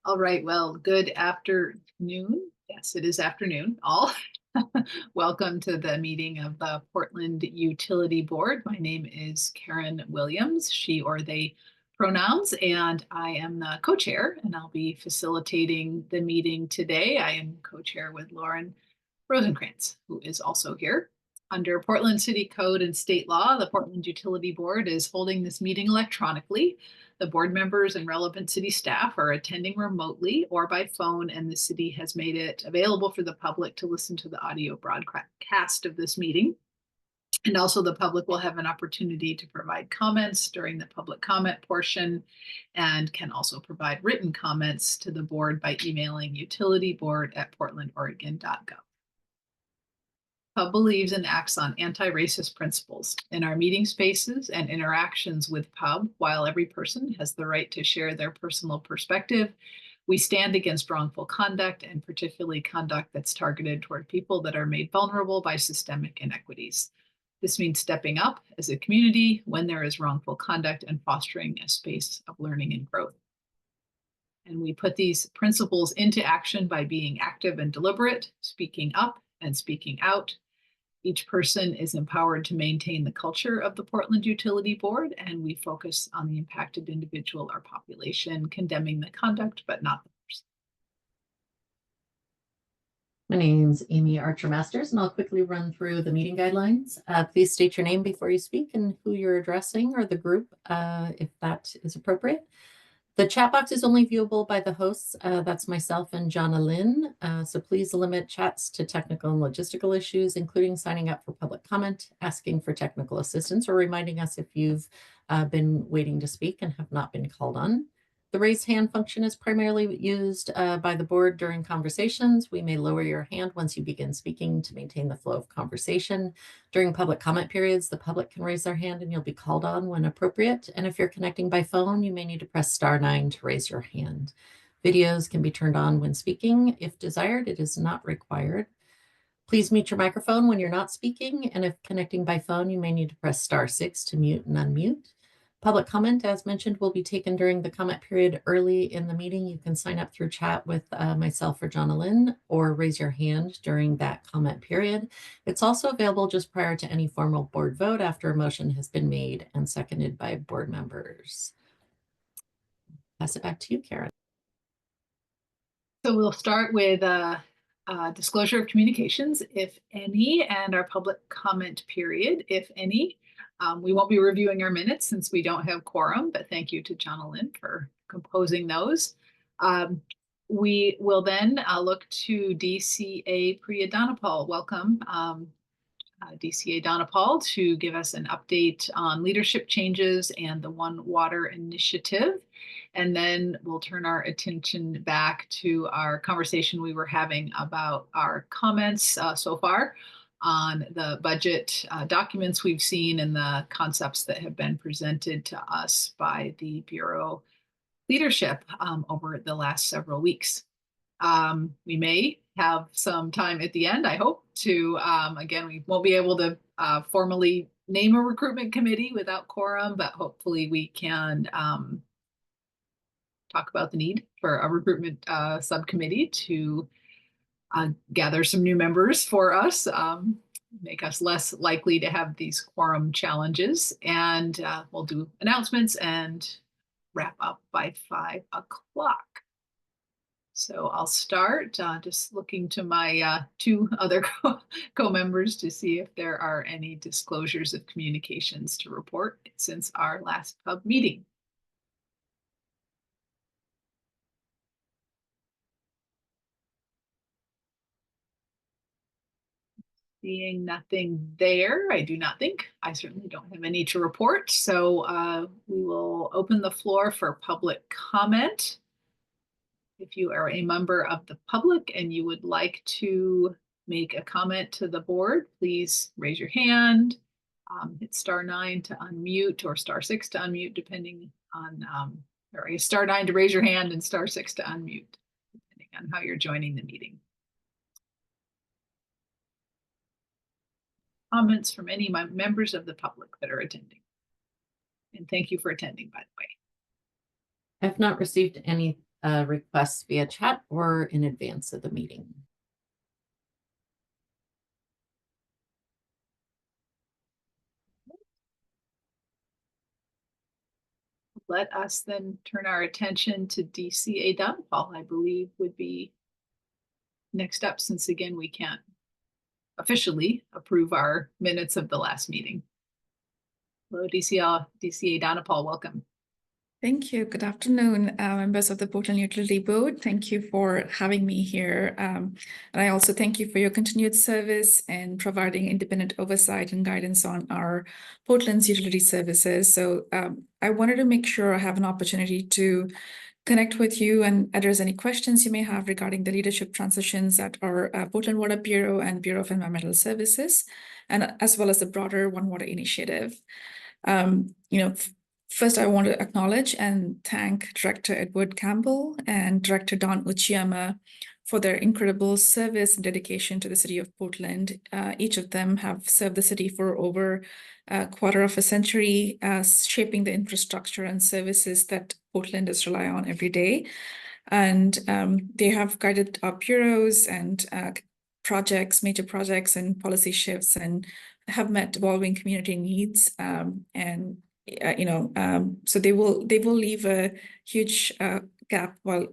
All right, well, good afternoon. Yes, it is afternoon, all. Welcome to the meeting of the Portland Utility Board. My name is Karen Williams, she or they pronouns, and I am the co-chair, and I'll be facilitating the meeting today. I am co-chair with Lauren Rosenkrantz, who is also here. Under Portland City Code and state law, the Portland Utility Board is holding this meeting electronically. The board members and relevant city staff are attending remotely or by phone, and the city has made it available for the public to listen to the audio broadcast of this meeting. And also the public will have an opportunity to provide comments during the public comment portion and can also provide written comments to the board by emailing utilityboard@portlandoregon.gov. Pub believes and acts on anti-racist principles in our meeting spaces and interactions with Pub. While every person has the right to share their personal perspective, we stand against wrongful conduct, and particularly conduct that's targeted toward people that are made vulnerable by systemic inequities. This means stepping up as a community when there is wrongful conduct and fostering a space of learning and growth. And we put these principles into action by being active and deliberate, speaking up and speaking out. Each person is empowered to maintain the culture of the Portland Utility Board, and we focus on the impacted individual or population, condemning the conduct, but not the person. My name's Amy Archer-Masters, and I'll quickly run through the meeting guidelines. Please state your name before you speak and who you're addressing or the group, if that is appropriate. The chat box is only viewable by the hosts. That's myself and Jonna Lynn. So please limit chats to technical and logistical issues, including signing up for public comment, asking for technical assistance, or reminding us if you've been waiting to speak and have not been called on. The raise hand function is primarily used by the board during conversations. We may lower your hand once you begin speaking to maintain the flow of conversation. During public comment periods, the public can raise their hand and you'll be called on when appropriate. And if you're connecting by phone, you may need to press *9 to raise your hand. Videos can be turned on when speaking. If desired, it is not required. Please mute your microphone when you're not speaking. And if connecting by phone, you may need to press *6 to mute and unmute. Public comment, as mentioned, will be taken during the comment period early in the meeting. You can sign up through chat with myself or Jonna Lynn, or raise your hand during that comment period. It's also available just prior to any formal board vote after a motion has been made and seconded by board members. Pass it back to you, Karen. So we'll start with disclosure of communications, if any, and our public comment period, if any. We won't be reviewing our minutes since we don't have quorum, but thank you to Jonna Lynn for composing those. We will then look to DCA Priya Dhanapal. Welcome, DCA Dhanapal, to give us an update on leadership changes and the One Water initiative. And then we'll turn our attention back to our conversation we were having about our comments so far on the budget documents we've seen and the concepts that have been presented to us by the Bureau leadership over the last several weeks. We may have some time at the end, I hope, to, again, we won't be able to formally name a recruitment committee without quorum, but hopefully we can talk about the need for a recruitment subcommittee to gather some new members for us, make us less likely to have these quorum challenges. And we'll do announcements and wrap up by 5 o'clock. So I'll start just looking to my 2 other co-members to see if there are any disclosures of communications to report since our last pub meeting. Seeing nothing there, I do not think. I certainly don't have any to report. So we will open the floor for public comment. If you are a member of the public and you would like to make a comment to the board, please raise your hand, hit *9 to unmute or *6 to unmute, depending on, or *9 to raise your hand and *6 to unmute, depending on how you're joining the meeting. Comments from any members of the public that are attending. And thank you for attending, by the way. I've not received any requests via chat or in advance of the meeting. Let us then turn our attention to DCA Downfall, I believe would be next up, since again, we can't officially approve our minutes of the last meeting. Hello, DCA Downfall, welcome. Thank you. Good afternoon, members of the Portland Utility Board. Thank you for having me here. And I also thank you for your continued service and providing independent oversight and guidance on our Portland's utility services. So I wanted to make sure I have an opportunity to connect with you and address any questions you may have regarding the leadership transitions at our Portland Water Bureau and Bureau of Environmental Services, and as well as the broader One Water initiative. First, I want to acknowledge and thank Director Edward Campbell and Director Don Uchiyama for their incredible service and dedication to the city of Portland. Each of them have served the city for over a quarter of a century, shaping the infrastructure and services that Portlanders rely on every day. And they have guided our bureaus and major projects and policy shifts, and have met evolving community needs. So they will leave a huge gap while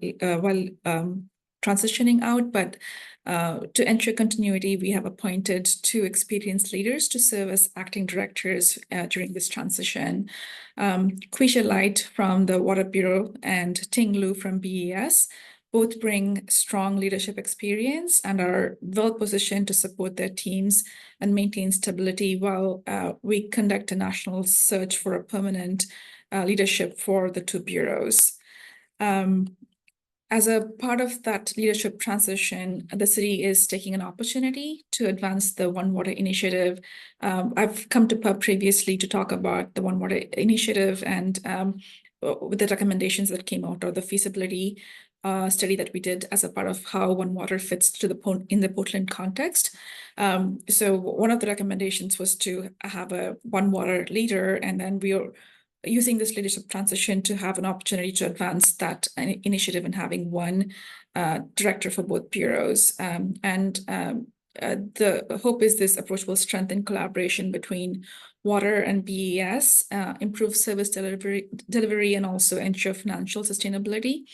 transitioning out. But to ensure continuity, we have appointed 2 experienced leaders to serve as acting directors during this transition. Quisha Light from the Water Bureau and Ting Lu from BES both bring strong leadership experience and are well positioned to support their teams and maintain stability while we conduct a national search for a permanent leadership for the 2 bureaus. As a part of that leadership transition, the city is taking an opportunity to advance the One Water initiative. I've come to PUB previously to talk about the One Water initiative and with the recommendations that came out, or the feasibility study that we did as a part of how One Water fits to in the Portland context. So one of the recommendations was to have a One Water leader, and then we are using this leadership transition to have an opportunity to advance that initiative and having one director for both bureaus. The hope is this approach will strengthen collaboration between Water and BES, improve service delivery, and also ensure financial sustainability.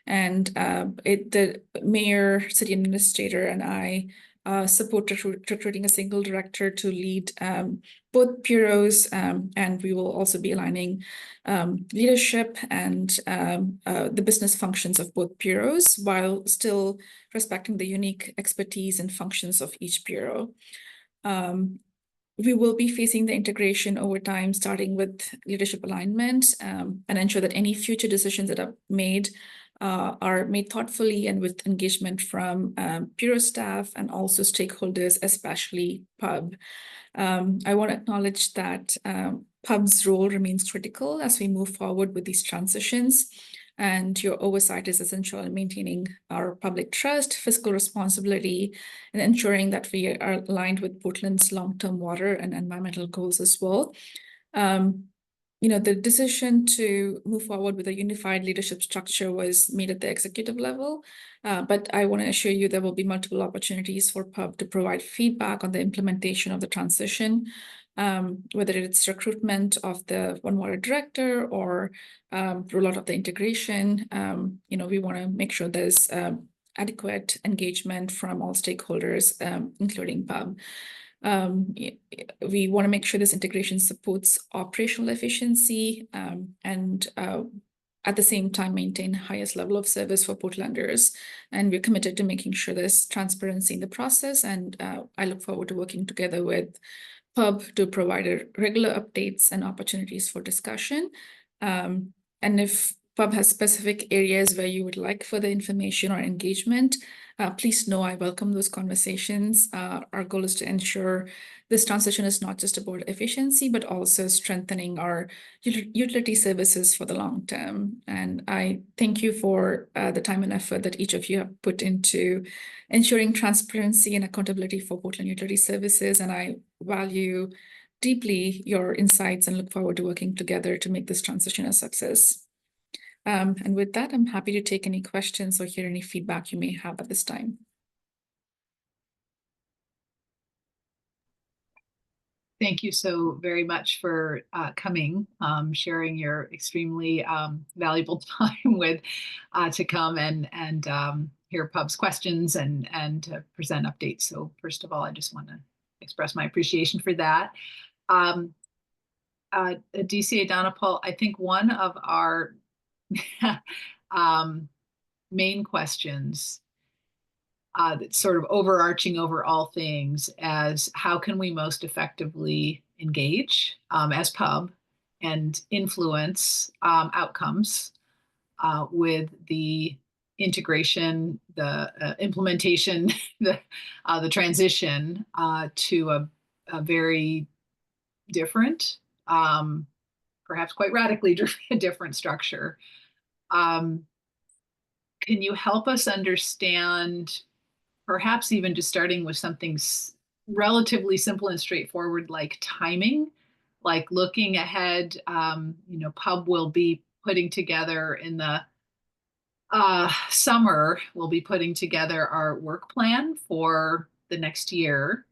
And the mayor, city administrator, and I support recruiting a single director to lead both bureaus, and we will also be aligning leadership and the business functions of both bureaus while still respecting the unique expertise and functions of each bureau. We will be facing the integration over time, starting with leadership alignment, and ensure that any future decisions that are made thoughtfully and with engagement from bureau staff and also stakeholders, especially PUB. I want to acknowledge that PUB's role remains critical as we move forward with these transitions, and your oversight is essential in maintaining our public trust, fiscal responsibility, and ensuring that we are aligned with Portland's long-term water and environmental goals as well. The decision to move forward with a unified leadership structure was made at the executive level, but I want to assure you there will be multiple opportunities for PUB to provide feedback on the implementation of the transition, whether it's recruitment of the One Water director or rollout of the integration. We want to make sure there's adequate engagement from all stakeholders, including PUB. We want to make sure this integration supports operational efficiency and at the same time maintain highest level of service for Portlanders. And we're committed to making sure there's transparency in the process. And I look forward to working together with PUB to provide regular updates and opportunities for discussion. And if PUB has specific areas where you would like further information or engagement, please know I welcome those conversations. Our goal is to ensure this transition is not just about efficiency, but also strengthening our utility services for the long term. And I thank you for the time and effort that each of you have put into ensuring transparency and accountability for Portland Utility Services. And I value deeply your insights and look forward to working together to make this transition a success. And with that, I'm happy to take any questions or hear any feedback you may have at this time. Thank you so very much for coming, sharing your extremely valuable time with to come and hear Pub's questions and to present updates. So first of all, I just want to express my appreciation for that. DCA Donapal, I think one of our main questions that's sort of overarching over all things as how can we most effectively engage as Pub and influence outcomes with the integration, the implementation, the transition to a very different, perhaps quite radically different structure. Can you help us understand, perhaps even just starting with something relatively simple and straightforward like timing, like looking ahead, Pub will be putting together in the summer, we'll be putting together our work plan for the next year.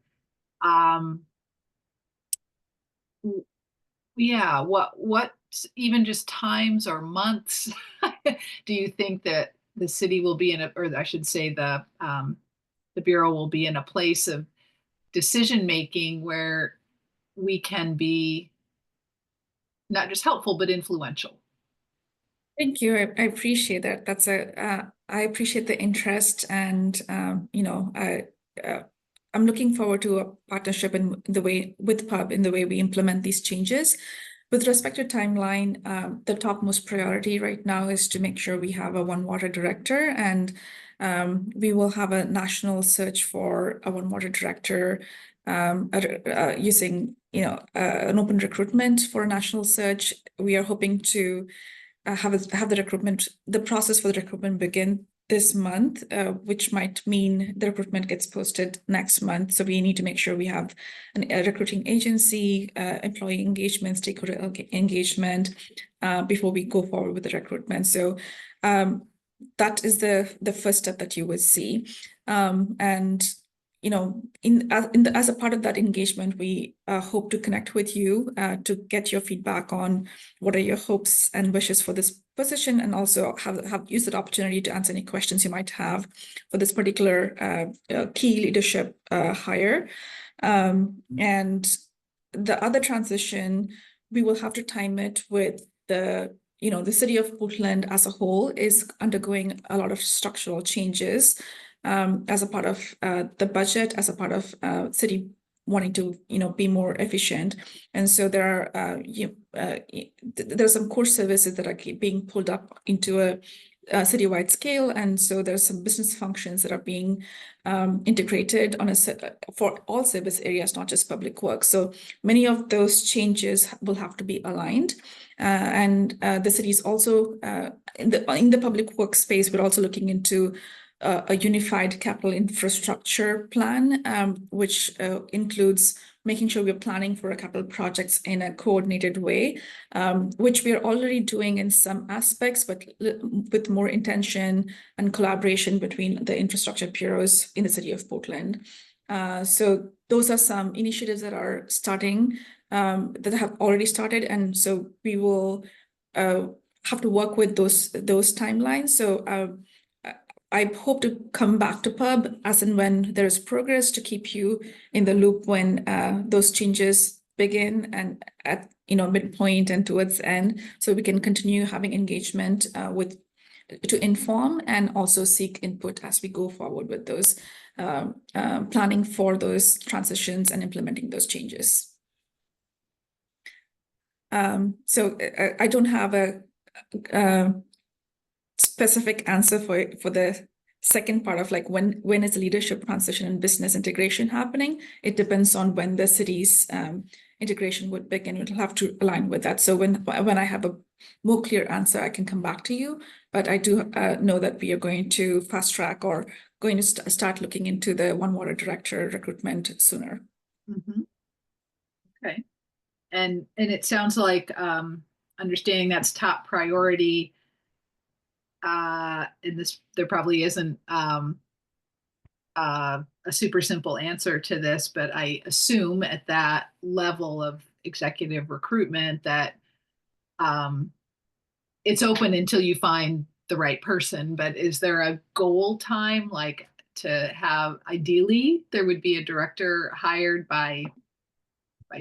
Yeah, what even just times or months do you think that the city will be in a, or I should say the Bureau will be in a place of decision making where we can be not just helpful, but influential? Thank you. I appreciate that. I appreciate the interest, and I'm looking forward to a partnership in the way with Pub in the way we implement these changes. With respect to timeline, the topmost priority right now is to make sure we have a One Water director, and we will have a national search for a One Water director using an open recruitment for a national search. We are hoping to have the process for the recruitment begin this month, which might mean the recruitment gets posted next month. So we need to make sure we have a recruiting agency, employee engagement, stakeholder engagement before we go forward with the recruitment. So that is the first step that you would see. And as a part of that engagement, we hope to connect with you to get your feedback on what are your hopes and wishes for this position, and also have used that opportunity to answer any questions you might have for this particular key leadership hire. And the other transition, we will have to time it with the city of Portland as a whole is undergoing a lot of structural changes. As a part of the budget, as a part of city wanting to be more efficient, and so there are some core services that are being pulled up into a citywide scale, and so there's some business functions that are being integrated for all service areas, not just public works. So many of those changes will have to be aligned, and the city is also in the public works space. We're also looking into a unified capital infrastructure plan, which includes making sure we're planning for our capital projects in a coordinated way, which we are already doing in some aspects, but with more intention and collaboration between the infrastructure bureaus in the city of Portland. So those are some initiatives that are starting, that have already started, and so we will have to work with those timelines. So I hope to come back to Pub as and when there is progress, to keep you in the loop when those changes begin and at midpoint and towards the end, so we can continue having engagement to inform and also seek input as we go forward with those planning for those transitions and implementing those changes. So I don't have a specific answer for the second part of like when is leadership transition and business integration happening. It depends on when the city's integration would begin. It'll have to align with that. So when I have a more clear answer, I can come back to you. But I do know that we are going to fast track or going to start looking into the One Water director recruitment sooner. Mm-hmm. Okay. And it sounds like understanding that's top priority. and there probably isn't a super simple answer to this, but I assume at that level of executive recruitment that it's open until you find the right person. But is there a goal time, like to have, ideally there would be a director hired by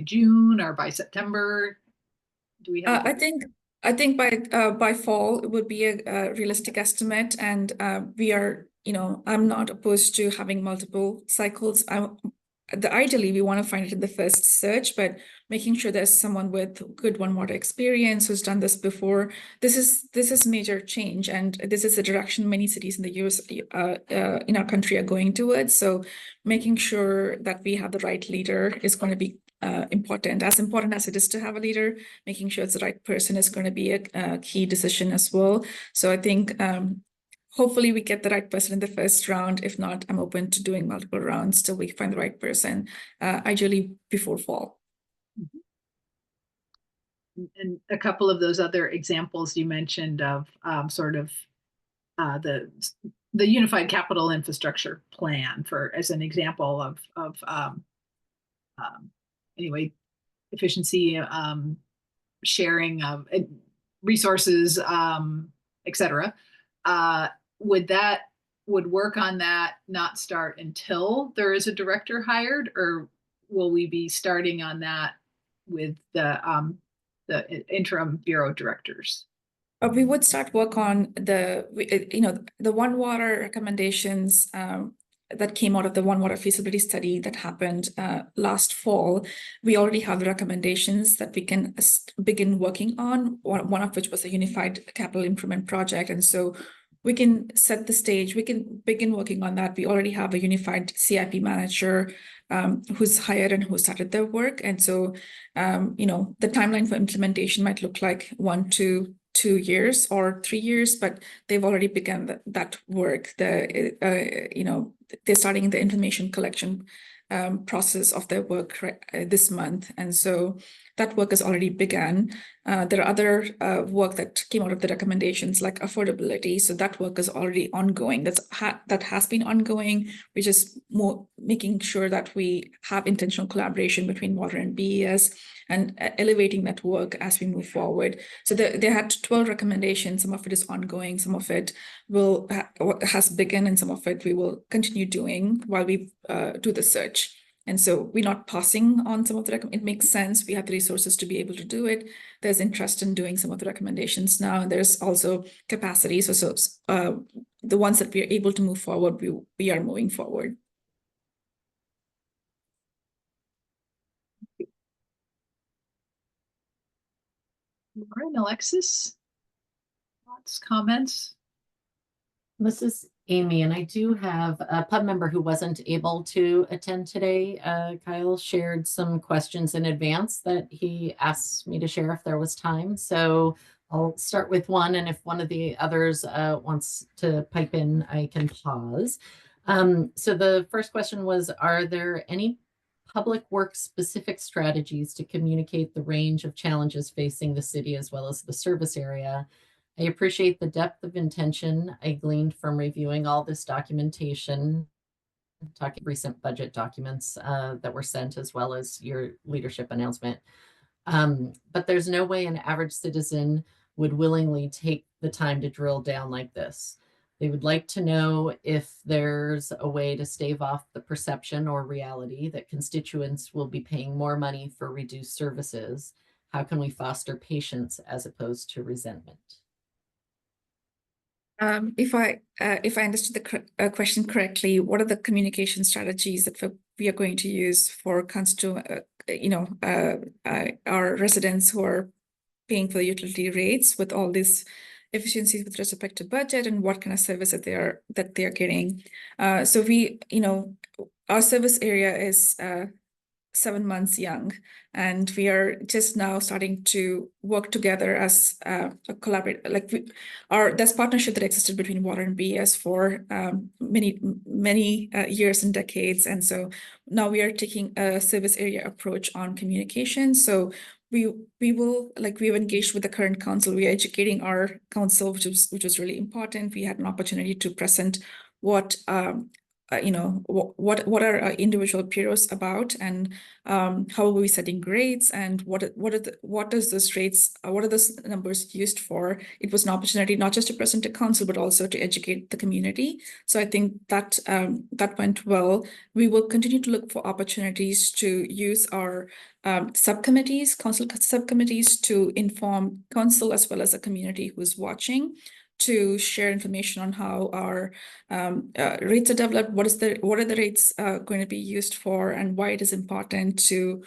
June or by September? Do we have? I think by fall it would be a realistic estimate, and we are, I'm not opposed to having multiple cycles. Ideally, we want to find it in the first search, but making sure there's someone with good water experience who's done this before. This is major change, and this is the direction many cities in the US, in our country, are going towards. So, making sure that we have the right leader is going to be important. As important as it is to have a leader, making sure it's the right person is going to be a key decision as well. So I think hopefully we get the right person in the first round. If not, I'm open to doing multiple rounds till we find the right person, ideally before fall. And a couple of those other examples you mentioned of sort of the unified capital infrastructure plan, for as an example of anyway, efficiency, sharing of resources, etc. Would work on that not start until there is a director hired, or will we be starting on that with the interim bureau directors? We would start work on the One Water recommendations that came out of the One Water feasibility study that happened last fall. We already have the recommendations that we can begin working on, one of which was a unified capital improvement project. And so we can set the stage, we can begin working on that. We already have a unified CIP manager who's hired and who started their work. And so, the timeline for implementation might look like 1 to 2 years or 3 years, but they've already begun that work. They're starting the information collection process of their work this month. And so that work has already begun. There are other work that came out of the recommendations, like affordability. So that work is already ongoing. That has been ongoing. We're just more making sure that we have intentional collaboration between water and BES and elevating that work as we move forward. So they had 12 recommendations. Some of it is ongoing. Some of it has begun, and some of it we will continue doing while we do the search. And so we're not passing on some of the it makes sense. We have the resources to be able to do it. There's interest in doing some of the recommendations now, and there's also capacity. So the ones that we are able to move forward, we are moving forward. Lauren, Alexis, thoughts, comments? This is Amy, and I do have a pub member who wasn't able to attend today. Kyle shared some questions in advance that he asked me to share if there was time. So I'll start with one, and if one of the others wants to pipe in, I can pause. So the first question was, are there any public works specific strategies to communicate the range of challenges facing the city as well as the service area? I appreciate the depth of intention I gleaned from reviewing all this documentation, talking recent budget documents that were sent, as well as your leadership announcement. But there's no way an average citizen would willingly take the time to drill down like this. They would like to know if there's a way to stave off the perception or reality that constituents will be paying more money for reduced services. How can we foster patience as opposed to resentment? If I understood the question correctly, what are the communication strategies that we are going to use for our residents who are paying for the utility rates with all these efficiencies with respect to budget, and what kind of service that they're getting? So our service area is 7 months young, and we are just now starting to work together as a collaborative. There's partnership that existed between water and BES for many years and decades, and so now we are taking a service area approach on communication. So we will, like, we've engaged with the current council. We are educating our council, which was really important. We had an opportunity to present what what are our individual bureaus about, and how are we setting grades, and what is this rates, what are those numbers used for. It was an opportunity not just to present to council, but also to educate the community. So I think that that went well. We will continue to look for opportunities to use our subcommittees, council subcommittees, to inform council as well as the community who's watching, to share information on how our rates are developed, what are the rates going to be used for, and why it is important to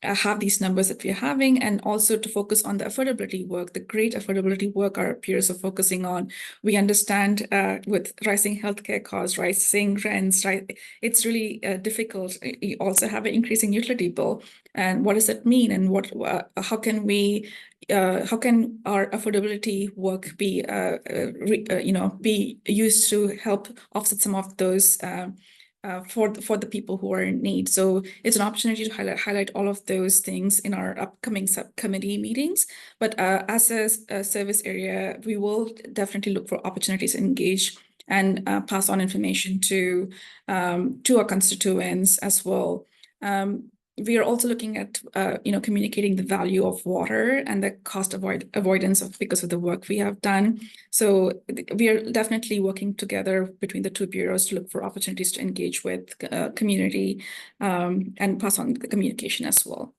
have these numbers that we're having, and also to focus on the affordability work, the great affordability work our peers are focusing on. We understand with rising healthcare costs, rising rents, right? It's really difficult. You also have an increasing utility bill, and what does that mean? And how can our affordability work be be used to help offset some of those for the people who are in need. So it's an opportunity to highlight all of those things in our upcoming subcommittee meetings. But as a service area, we will definitely look for opportunities to engage and pass on information to our constituents as well. We are also looking at communicating the value of water and the cost avoidance because of the work we have done. So we are definitely working together between the two bureaus to look for opportunities to engage with community and pass on the communication as well.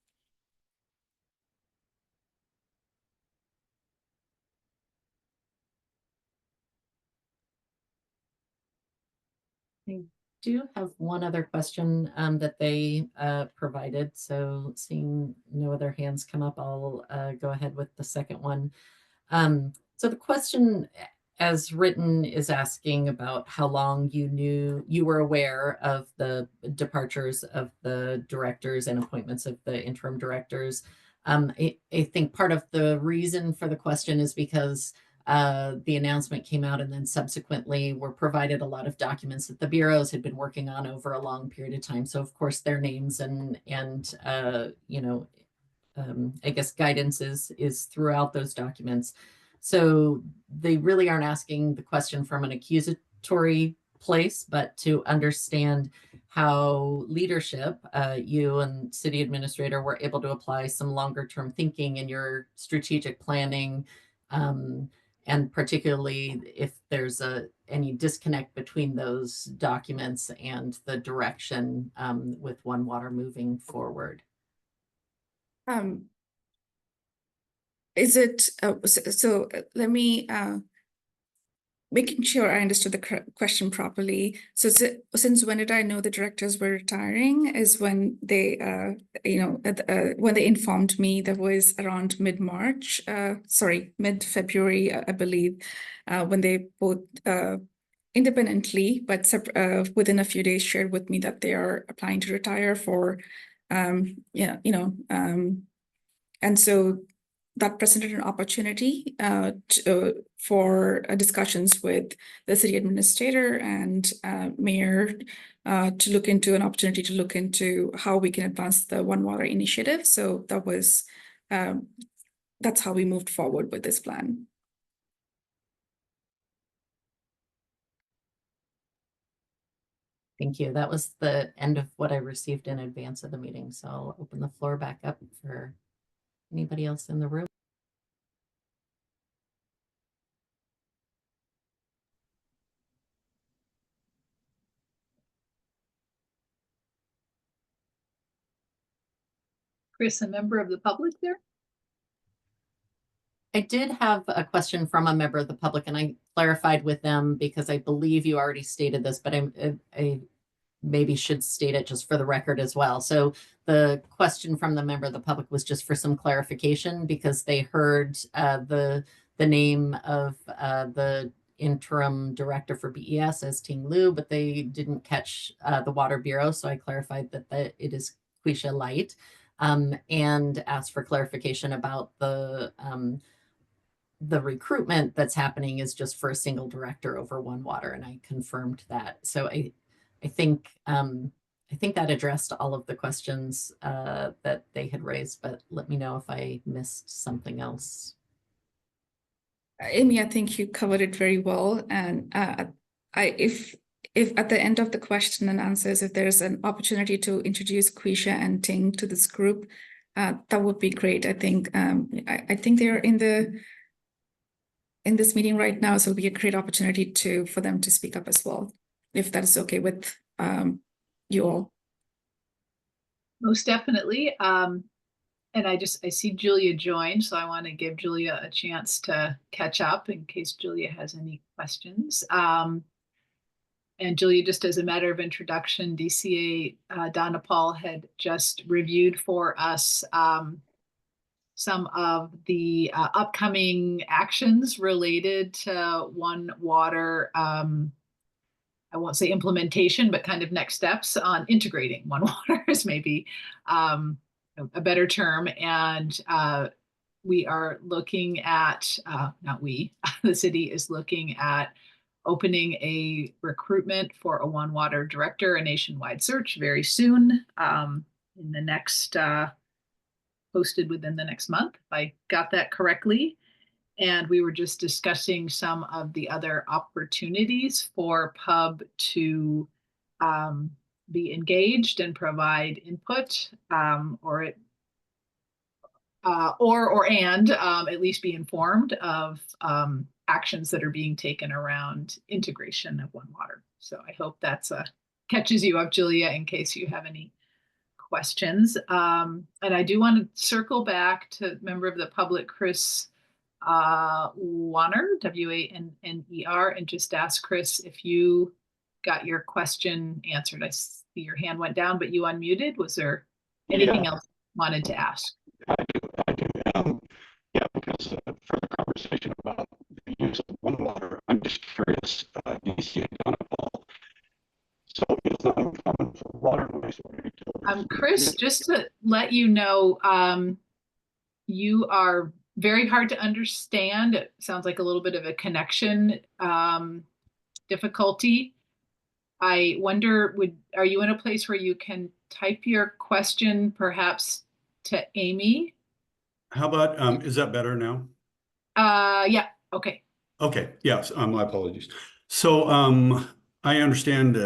I do have one other question that they provided. So seeing no other hands come up, I'll go ahead with the second one. So the question as written is asking about how long you were aware of the departures of the directors and appointments of the interim directors. I think part of the reason for the question is because the announcement came out, and then subsequently were provided a lot of documents that the bureaus had been working on over a long period of time. So of course their names and I guess guidance is throughout those documents. So they really aren't asking the question from an accusatory place, but to understand how leadership, you and city administrator, were able to apply some longer term thinking in your strategic planning, and particularly if there's any disconnect between those documents and the direction with One Water moving forward. Is it so let me making sure I understood the question properly. So since when did I know the directors were retiring? Is when they when they informed me. That was around mid-March, mid-February, I believe, when they both independently, but within a few days, shared with me that they are applying to retire for and so that presented an opportunity for discussions with the city administrator and mayor to look into an opportunity to look into how we can advance the One Water initiative. So that was that's how we moved forward with this plan. Thank you. That was the end of what I received in advance of the meeting. So I'll open the floor back up for anybody else in the room. Chris, a member of the public there? I did have a question from a member of the public, and I clarified with them because I believe you already stated this, but I maybe should state it just for the record as well. So the question from the member of the public was just for some clarification, because they heard the name of the interim director for BES as Ting Lu, but they didn't catch the Water Bureau. So I clarified that it is Quisha Light, and asked for clarification about the recruitment that's happening is just for a single director over One Water, and I confirmed that. So I think I think that addressed all of the questions that they had raised, but let me know if I missed something else. Amy, I think you covered it very well. And if at the end of the question and answers, if there's an opportunity to introduce Quisha and Ting to this group, that would be great. I think I think they're in this meeting right now, so it'll be a great opportunity for them to speak up as well, if that is okay with you all. Most definitely. And I see Julia joined, so I want to give Julia a chance to catch up in case Julia has any questions. And Julia, just as a matter of introduction, DCA Donna Paul had just reviewed for us some of the upcoming actions related to One Water. I won't say implementation, but kind of next steps on integrating One Water is maybe a better term. And we are looking at, not we, the city is looking at opening a recruitment for a One Water director, a nationwide search very soon, in the next, posted within the next month, if I got that correctly. And we were just discussing some of the other opportunities for Pub to be engaged and provide input, or at least be informed of actions that are being taken around integration of One Water. So I hope that's catches you up, Julia, in case you have any questions. And I do want to circle back to member of the public, Chris Wanner, Wanner, and just ask Chris if you got your question answered. I see your hand went down, but you unmuted. Was there anything else you wanted to ask? I do. Yeah, because for the conversation about the use of One Water, I'm just curious, DC and Donapal, so it's not uncommon for water and wastewater utilities. Chris, just to let you know, you are very hard to understand. It sounds like a little bit of a connection difficulty. I wonder, are you in a place where you can type your question perhaps to Amy? How about, is that better now? Yeah, okay. Okay, yes, my apologies. So I understand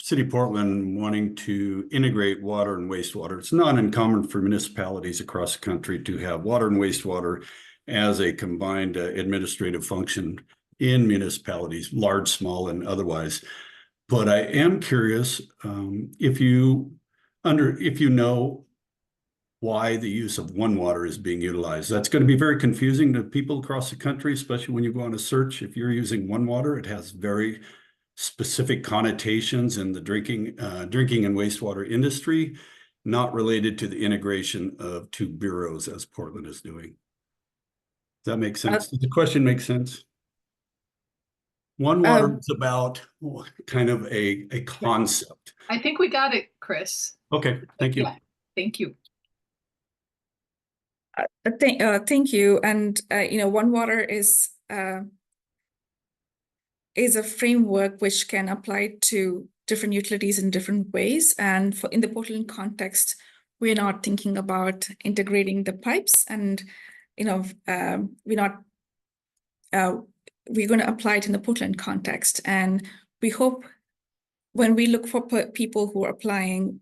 City of Portland wanting to integrate water and wastewater. It's not uncommon for municipalities across the country to have water and wastewater as a combined administrative function in municipalities, large, small, and otherwise. But I am curious if you know why the use of One Water is being utilized. That's going to be very confusing to people across the country, especially when you go on a search. If you're using One Water, it has very specific connotations in the drinking and wastewater industry, not related to the integration of two bureaus as Portland is doing. Does that make sense? Does the question make sense? One Water is about kind of a concept. I think we got it, Chris. Okay, thank you. Yeah, thank you. Thank you. And One Water is a framework which can apply to different utilities in different ways. And in the Portland context, we're not thinking about integrating the pipes, and we're going to apply it in the Portland context. And we hope when we look for people who are applying,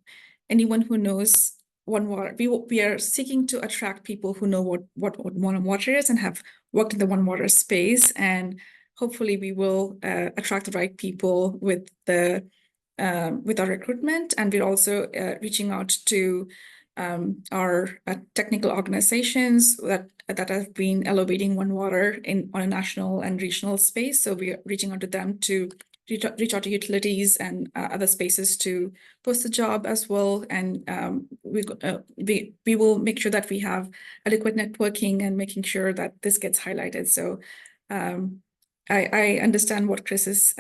anyone who knows One Water, we are seeking to attract people who know what One Water is and have worked in the One Water space. And hopefully we will attract the right people with our recruitment. And we're also reaching out to our technical organizations that have been elevating One Water on a national and regional space. So we are reaching out to them to reach out to utilities and other spaces to post the job as well. And we will make sure that we have adequate networking and making sure that this gets highlighted. So I understand what Chris is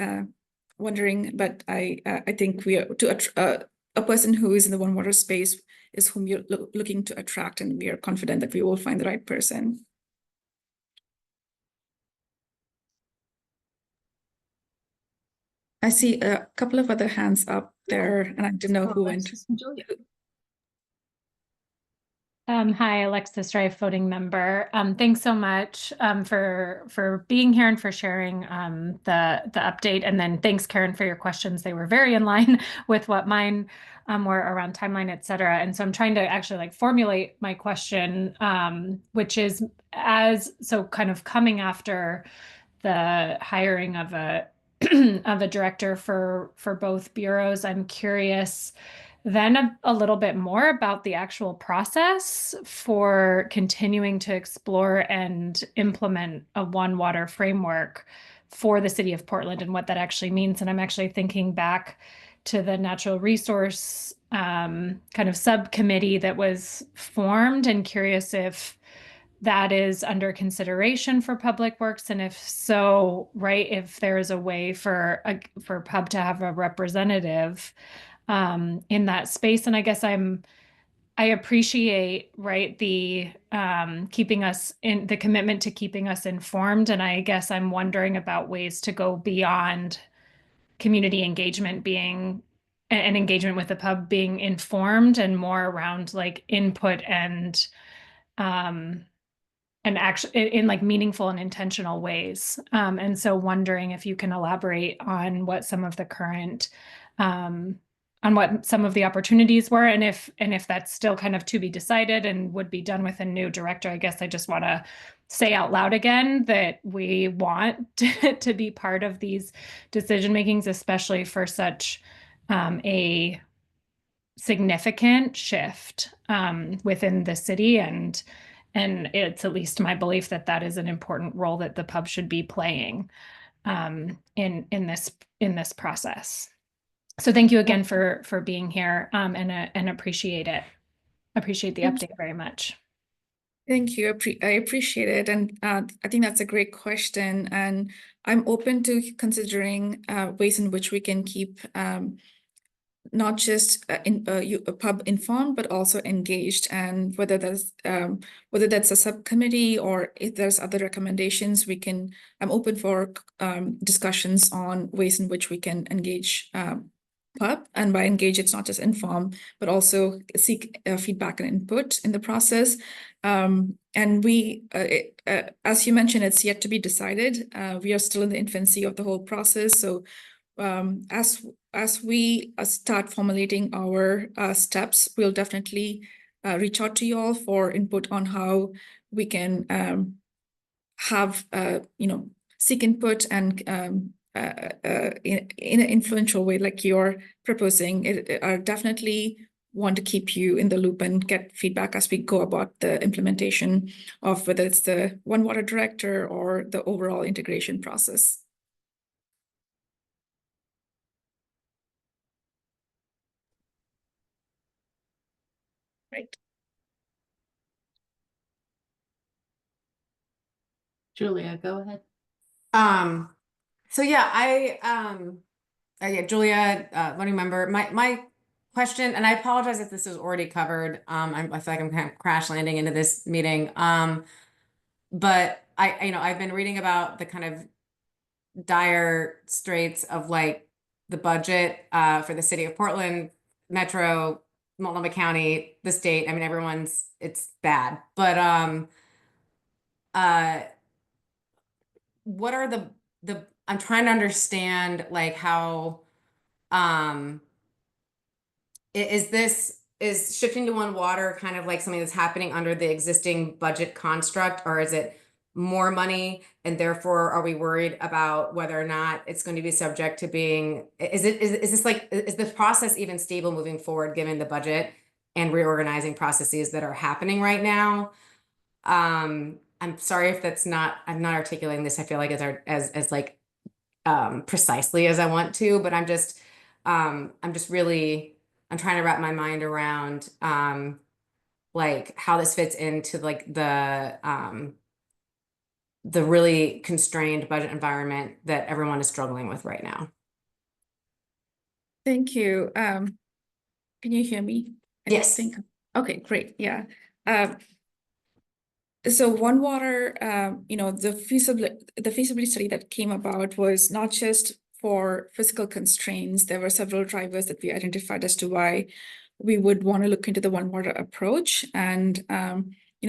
wondering, but I think we are a person who is in the One Water space is whom you're looking to attract, and we are confident that we will find the right person. I see a couple of other hands up. there, and I didn't know who went. Alexis and Julia. Hi, Alexis Strife, voting member. Thanks so much for being here and for sharing the update. And then thanks, Karen, for your questions. They were very in line with what mine were around timeline, et cetera. And so I'm trying to actually like formulate my question, which is so kind of coming after the hiring of a of a director for both bureaus. I'm curious then a little bit more about the actual process for continuing to explore and implement a One Water framework for the city of Portland and what that actually means. And I'm actually thinking back to the natural resource kind of subcommittee that was formed, and curious if that is under consideration for Public Works, and if so, right, if there is a way for Pub to have a representative in that space. And I guess I appreciate, right, the keeping us in the commitment to keeping us informed. And I guess I'm wondering about ways to go beyond community engagement being and engagement with the pub being informed, and more around like input and actually in like meaningful and intentional ways. And so wondering if you can elaborate on what some of the current on what some of the opportunities were, and if that's still kind of to be decided and would be done with a new director. I guess I just want to say out loud again that we want to be part of these decision makings, especially for such a significant shift within the city, and it's at least my belief that that is an important role that the pub should be playing in this process. So thank you again for being here and appreciate it. Appreciate the update very much. Thank you. I appreciate it. And I think that's a great question. And I'm open to considering ways in which we can keep not just a pub informed, but also engaged. And whether that's a subcommittee or if there's other recommendations, I'm open for discussions on ways in which we can engage pub. And by engage, it's not just inform, but also seek feedback and input in the process. And we, as you mentioned, it's yet to be decided. We are still in the infancy of the whole process. So as we start formulating our steps, we'll definitely reach out to you all for input on how we can have, seek input and in an influential way like you're proposing. I definitely want to keep you in the loop and get feedback as we go about the implementation of whether it's the One Water director or the overall integration process. Right. Julia, go ahead. So yeah, Julia, voting member. My question, and I apologize if this is already covered. I feel like I'm kind of crash landing into this meeting. But I've been reading about the kind of dire straits of like the budget for the city of Portland, Metro, Multnomah County, the state. I mean, it's bad. But what are the I'm trying to understand like how is shifting to One Water kind of like something that's happening under the existing budget construct, or is it more money, and therefore are we worried about whether or not it's going to be subject to being, is the process even stable moving forward given the budget and reorganizing processes that are happening right now? I'm sorry if I'm not articulating this, I feel like as like precisely as I want to, but I'm trying to wrap my mind around like how this fits into like the really constrained budget environment that everyone is struggling with right now. Thank you. Can you hear me? Yes. Okay, great. Yeah. So One Water, the feasibility study that came about was not just for physical constraints, there were several drivers that we identified as to why we would want to look into the One Water approach. And,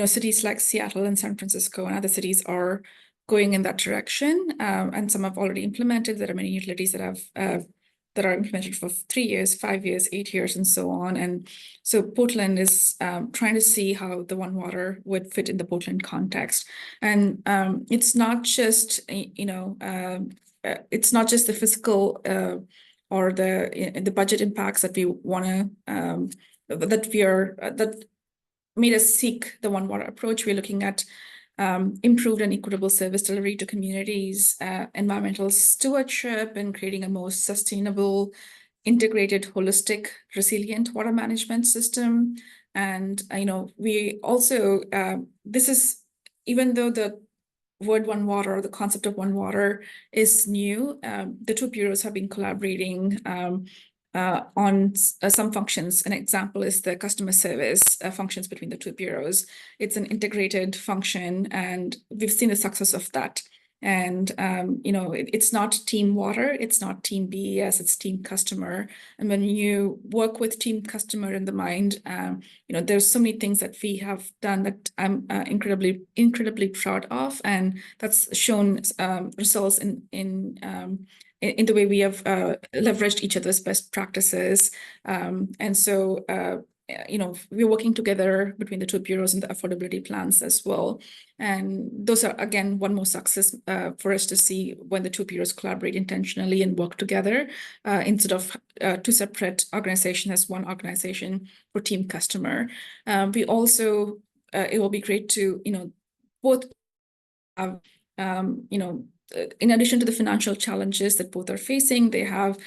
cities like Seattle and San Francisco and other cities are going in that direction. And some have already implemented. There are many utilities that have that are implemented for 3 years, 5 years, 8 years, and so on. And so Portland is trying to see how the One Water would fit in the Portland context. And it's not just, it's not just the physical or the budget impacts that we want to that made us seek the One Water approach. We're looking at improved and equitable service delivery to communities, environmental stewardship, and creating a more sustainable, integrated, holistic, resilient water management system. And we also this is, even though the word One Water, or the concept of One Water, is new, the two bureaus have been collaborating on some functions. An example is the customer service functions between the two bureaus. It's an integrated function, and we've seen the success of that. And it's not team water, it's not team BES, it's team customer. And when you work with team customer in the mind, there's so many things that we have done that I'm incredibly proud of, and that's shown results in the way we have leveraged each other's best practices. And so, we're working together between the two bureaus and the affordability plans as well. And those are, again, one more success for us to see when the two bureaus collaborate intentionally and work together instead of two separate organizations as one organization for team customer. We also, it will be great to, both have, in addition to the financial challenges that both are facing, they have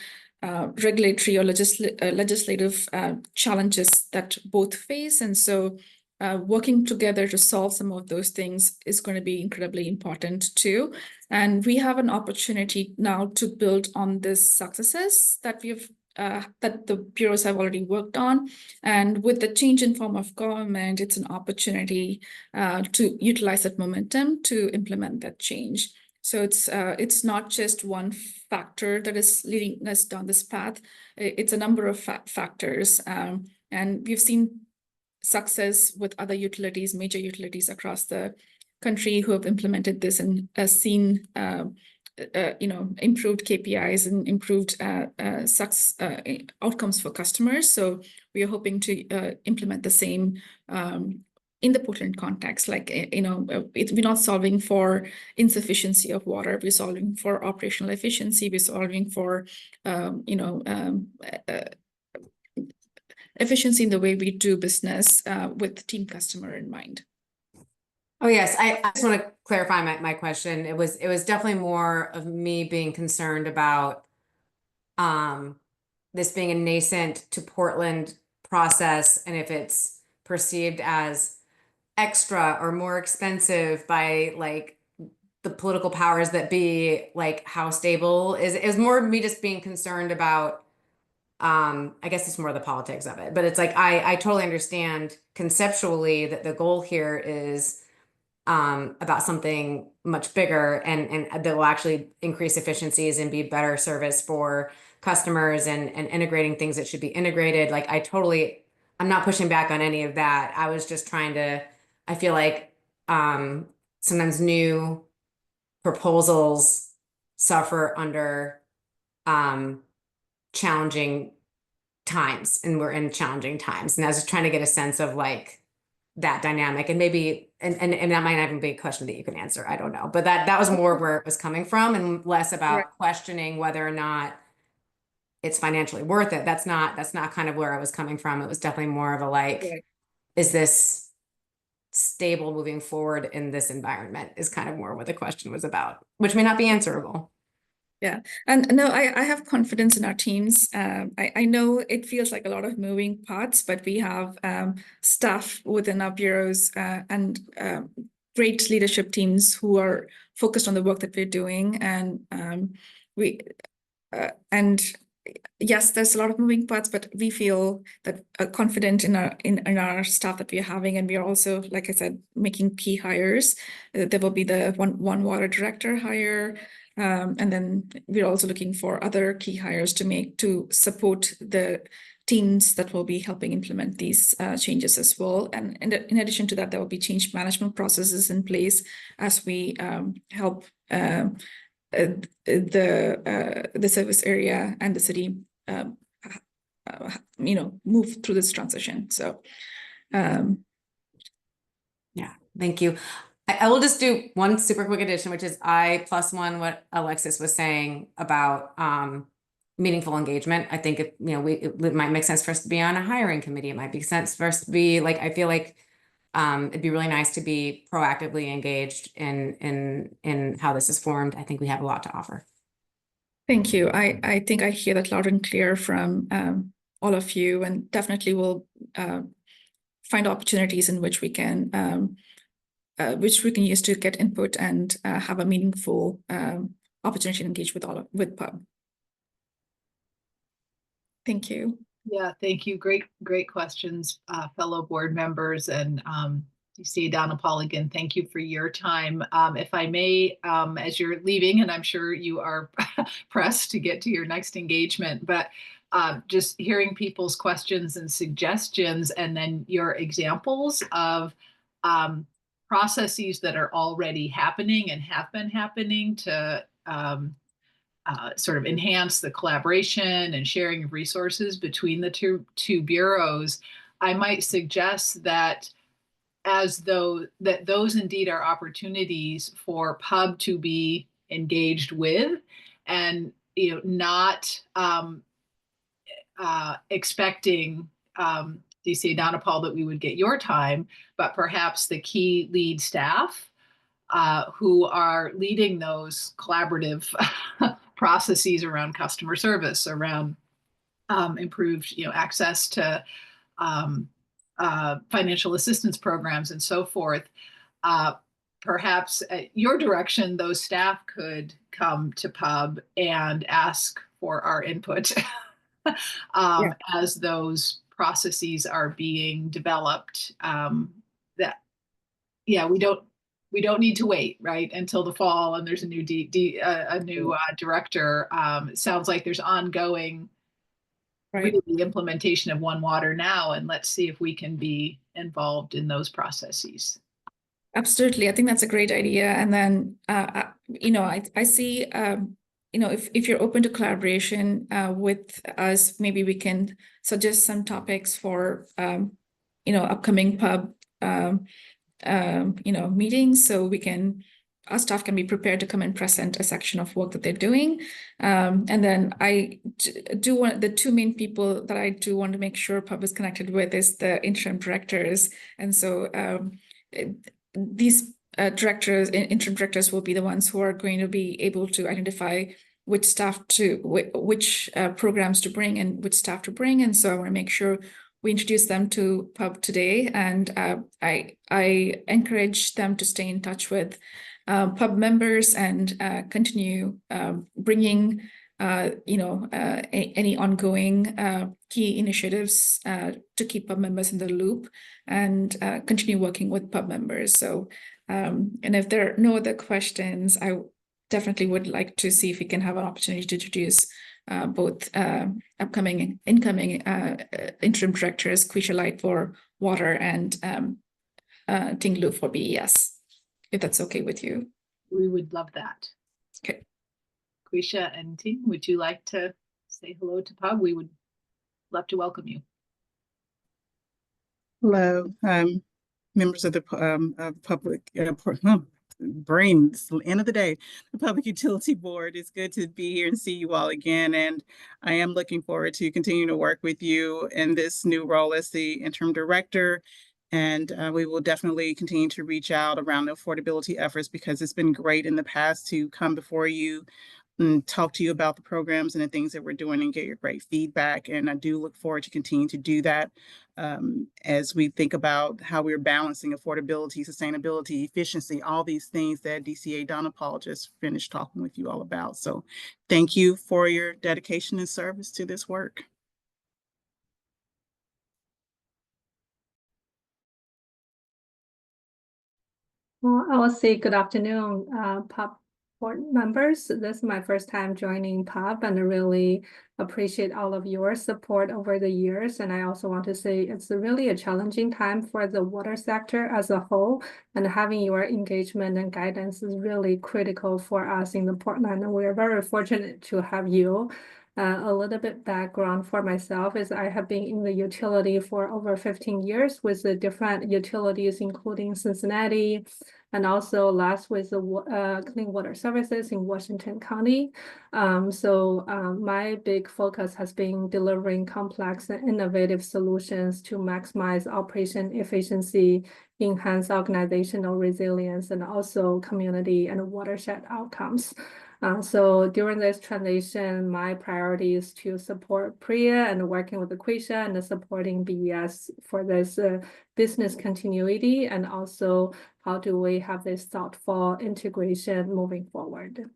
regulatory or legislative challenges that both face. And so working together to solve some of those things is going to be incredibly important too. And we have an opportunity now to build on this successes that we've that the bureaus have already worked on. And with the change in form of government, it's an opportunity to utilize that momentum to implement that change. So it's not just one factor that is leading us down this path. It's a number of factors. And we've seen success with other utilities, major utilities across the country who have implemented this and seen improved KPIs and improved outcomes for customers. So we are hoping to implement the same in the Portland context. Like, we're not solving for insufficiency of water. We're solving for operational efficiency. We're solving for, efficiency in the way we do business with team customer in mind. Oh, yes. I just want to clarify my question. It was definitely more of me being concerned about this being a nascent to Portland process, and if it's perceived as extra or more expensive by like the political powers that be, like how stable is more me just being concerned about I guess it's more the politics of it, but it's like I totally understand conceptually that the goal here is about something much bigger and that will actually increase efficiencies and be better service for customers and integrating things that should be integrated. Like I'm not pushing back on any of that. I was just I feel like sometimes new proposals suffer under challenging times, and we're in challenging times. And I was just trying to get a sense of like that dynamic, and maybe and that might not even be a question that you can answer. I don't know, but that was more where it was coming from, and less about questioning whether or not it's financially worth it. That's not kind of where I was coming from. It was definitely more of a like, is this stable moving forward in this environment, is kind of more what the question was about, which may not be answerable. Yeah, and no, I have confidence in our teams. I know it feels like a lot of moving parts, but we have staff within our bureaus and great leadership teams who are focused on the work that we're doing, and yes, there's a lot of moving parts, but we feel that confident in our staff that we are having, and we are also, like I said, making key hires. There will be the one water director hire, and then we're also looking for other key hires to support the teams that will be helping implement these changes as well. And in addition to that, there will be change management processes in place as we help the service area and the city, move through this transition. So, yeah, thank you. I will just do one super quick addition, which is I +1 what Alexis was saying about meaningful engagement. I think it might make sense for us to be on a hiring committee. It might make sense for us to be like, I feel like it'd be really nice to be proactively engaged in how this is formed. I think we have a lot to offer. thank you. I think I hear that loud and clear from all of you, and definitely will find opportunities in which we can use to get input and have a meaningful opportunity to engage with Pub. Thank you. Yeah, thank you. Great questions, fellow board members. And DC Donapal, again, thank you for your time. If I may, as you're leaving, and I'm sure you are pressed to get to your next engagement, but just hearing people's questions and suggestions, and then your examples of processes that are already happening and have been happening to sort of enhance the collaboration and sharing of resources between the two bureaus, I might suggest that those indeed are opportunities for Pub to be engaged with, and not expecting DC Donapal that we would get your time, but perhaps the key lead staff who are leading those collaborative processes around customer service, around improved access to financial assistance programs and so forth. Perhaps at your direction, those staff could come to Pub and ask for our input as those processes are being developed. We don't need to wait, right, until the fall and there's a new director. It sounds like there's ongoing really the implementation of One Water now, and let's see if we can be involved in those processes. Absolutely, I think that's a great idea. And then I see if you're open to collaboration with us, maybe we can suggest some topics for upcoming Pub meetings, so our staff can be prepared to come and present a section of work that they're doing. And then I do want the two main people that I do want to make sure Pub is connected with is the interim directors. And so these interim directors will be the ones who are going to be able to identify which programs to bring and which staff to bring. And so I want to make sure we introduce them to Pub today, and I encourage them to stay in touch with Pub members and continue bringing any ongoing key initiatives to keep Pub members in the loop, and continue working with Pub members. So, and if there are no other questions, I definitely would like to see if we can have an opportunity to introduce both upcoming and incoming interim directors, Quisha Light for water and Ting Lu for BES, if that's okay with you. We would love that. Okay. Quisha and Ting, would you like to say hello to Pub? We would love to welcome you. Hello, members of the public brains, end of the day, the Public Utility Board. It's good to be here and see you all again, and I am looking forward to continuing to work with you in this new role as the interim director. And we will definitely continue to reach out around the affordability efforts, because it's been great in the past to come before you talk to you about the programs and the things that we're doing and get your great feedback. And I do look forward to continue to do that as we think about how we're balancing affordability, sustainability, efficiency, all these things that DCA Donna Paul just finished talking with you all about. So thank you for your dedication and service to this work. Well, I will say good afternoon, PUB board members. This is my first time joining PUB, and I really appreciate all of your support over the years. And I also want to say it's really a challenging time for the water sector as a whole, and having your engagement and guidance is really critical for us in the Portland. And we're very fortunate to have you. A little bit background for myself is I have been in the utility for over 15 years with the different utilities, including Cincinnati, and also last with the Clean Water Services in Washington County. My big focus has been delivering complex and innovative solutions to maximize operation efficiency, enhance organizational resilience, and also community and watershed outcomes. So during this transition, my priority is to support Priya and working with Aquisha and supporting BES for this business continuity, and also how do we have this thoughtful integration moving forward.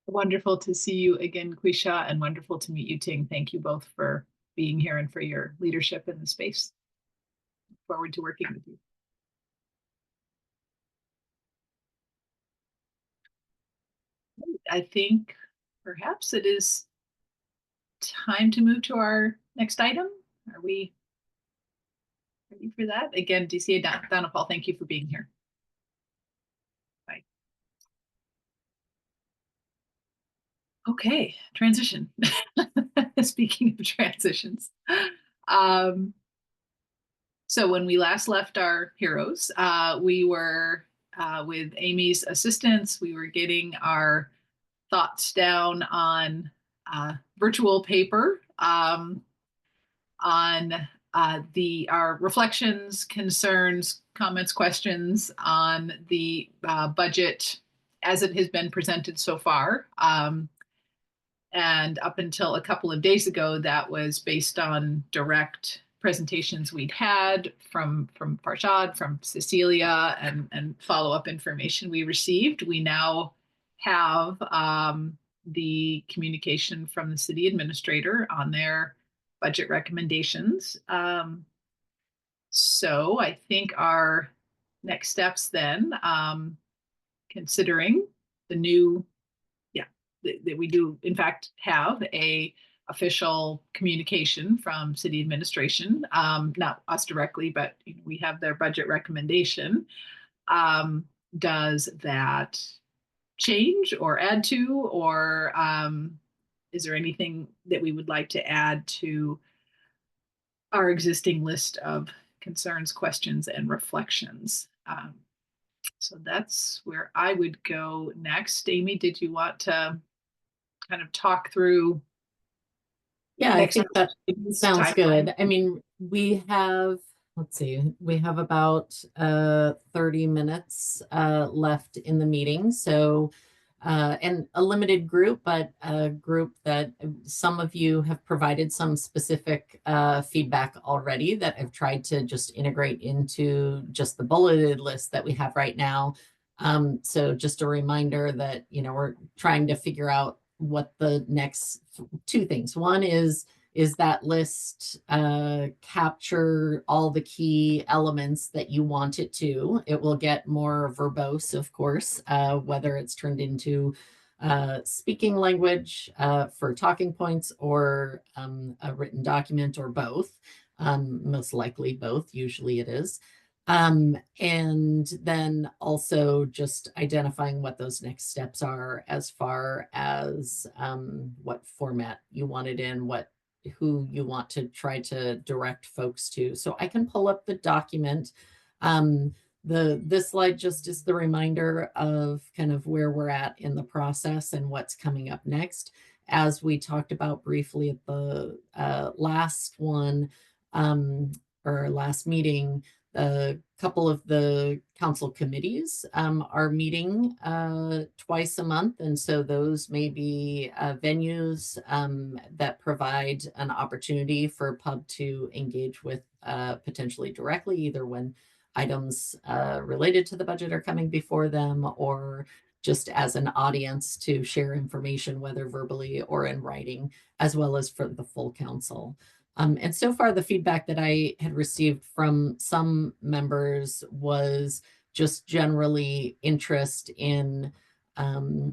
Wonderful to see you again, Quisha, and wonderful to meet you, Ting. Thank you both for being here and for your leadership in the space. Look forward to working with you. I think perhaps it is time to move to our next item. Are we ready for that? Again, DCA Donna Paul, thank you for being here. Bye. Okay, transition. Speaking of transitions. So when we last left our heroes, we were with Amy's assistance, we were getting our thoughts down on virtual paper on our reflections, concerns, comments, questions on the budget as it has been presented so far. And up until a couple of days ago, that was based on direct presentations we'd had from Farshad, from Cecilia, and follow-up information we received. We now have the communication from the city administrator on their budget recommendations. So I think our next steps then, considering the new, that we do in fact have a official communication from city administration, not us directly, but we have their budget recommendation. Does that change or add to, or is there anything that we would like to add to our existing list of concerns, questions, and reflections? So that's where I would go next. Amy, did you want to kind of talk through? Yeah, I think that sounds good. I mean, we have, let's see, we have about 30 minutes left in the meeting. So, and a limited group, but a group that some of you have provided some specific feedback already that I've tried to just integrate into just the bulleted list that we have right now. So just a reminder that, we're trying to figure out what the next two things. One is that list capture all the key elements that you want it to. It will get more verbose, of course, whether it's turned into speaking language for talking points or a written document or both. Most likely both, usually it is. And then also just identifying what those next steps are as far as what format you want it in, who you want to try to direct folks to. So I can pull up the document. This slide just is the reminder of kind of where we're at in the process and what's coming up next. As we talked about briefly at the last one, our last meeting, a couple of the council committees are meeting twice a month. And so those may be venues that provide an opportunity for pub to engage with potentially directly, either when items related to the budget are coming before them, or just as an audience to share information, whether verbally or in writing, as well as for the full council. And so far, the feedback that I had received from some members was just generally interest in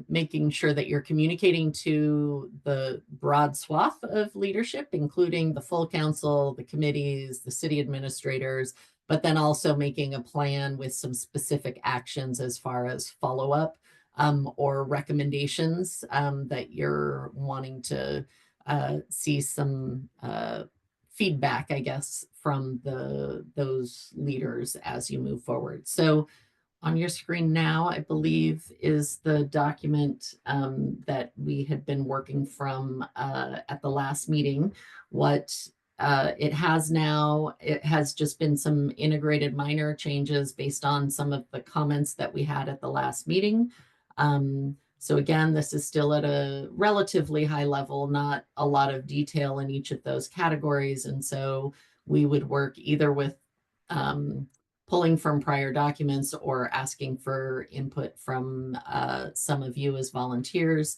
making sure that you're communicating to the broad swath of leadership, including the full council, the committees, the city administrators, but then also making a plan with some specific actions as far as follow-up or recommendations that you're wanting to see some feedback, I guess, from those leaders as you move forward. So on your screen now, I believe, is the document that we had been working from at the last meeting. What it has now, it has just been some integrated minor changes based on some of the comments that we had at the last meeting. So again, this is still at a relatively high level, not a lot of detail in each of those categories. And so we would work either with pulling from prior documents or asking for input from some of you as volunteers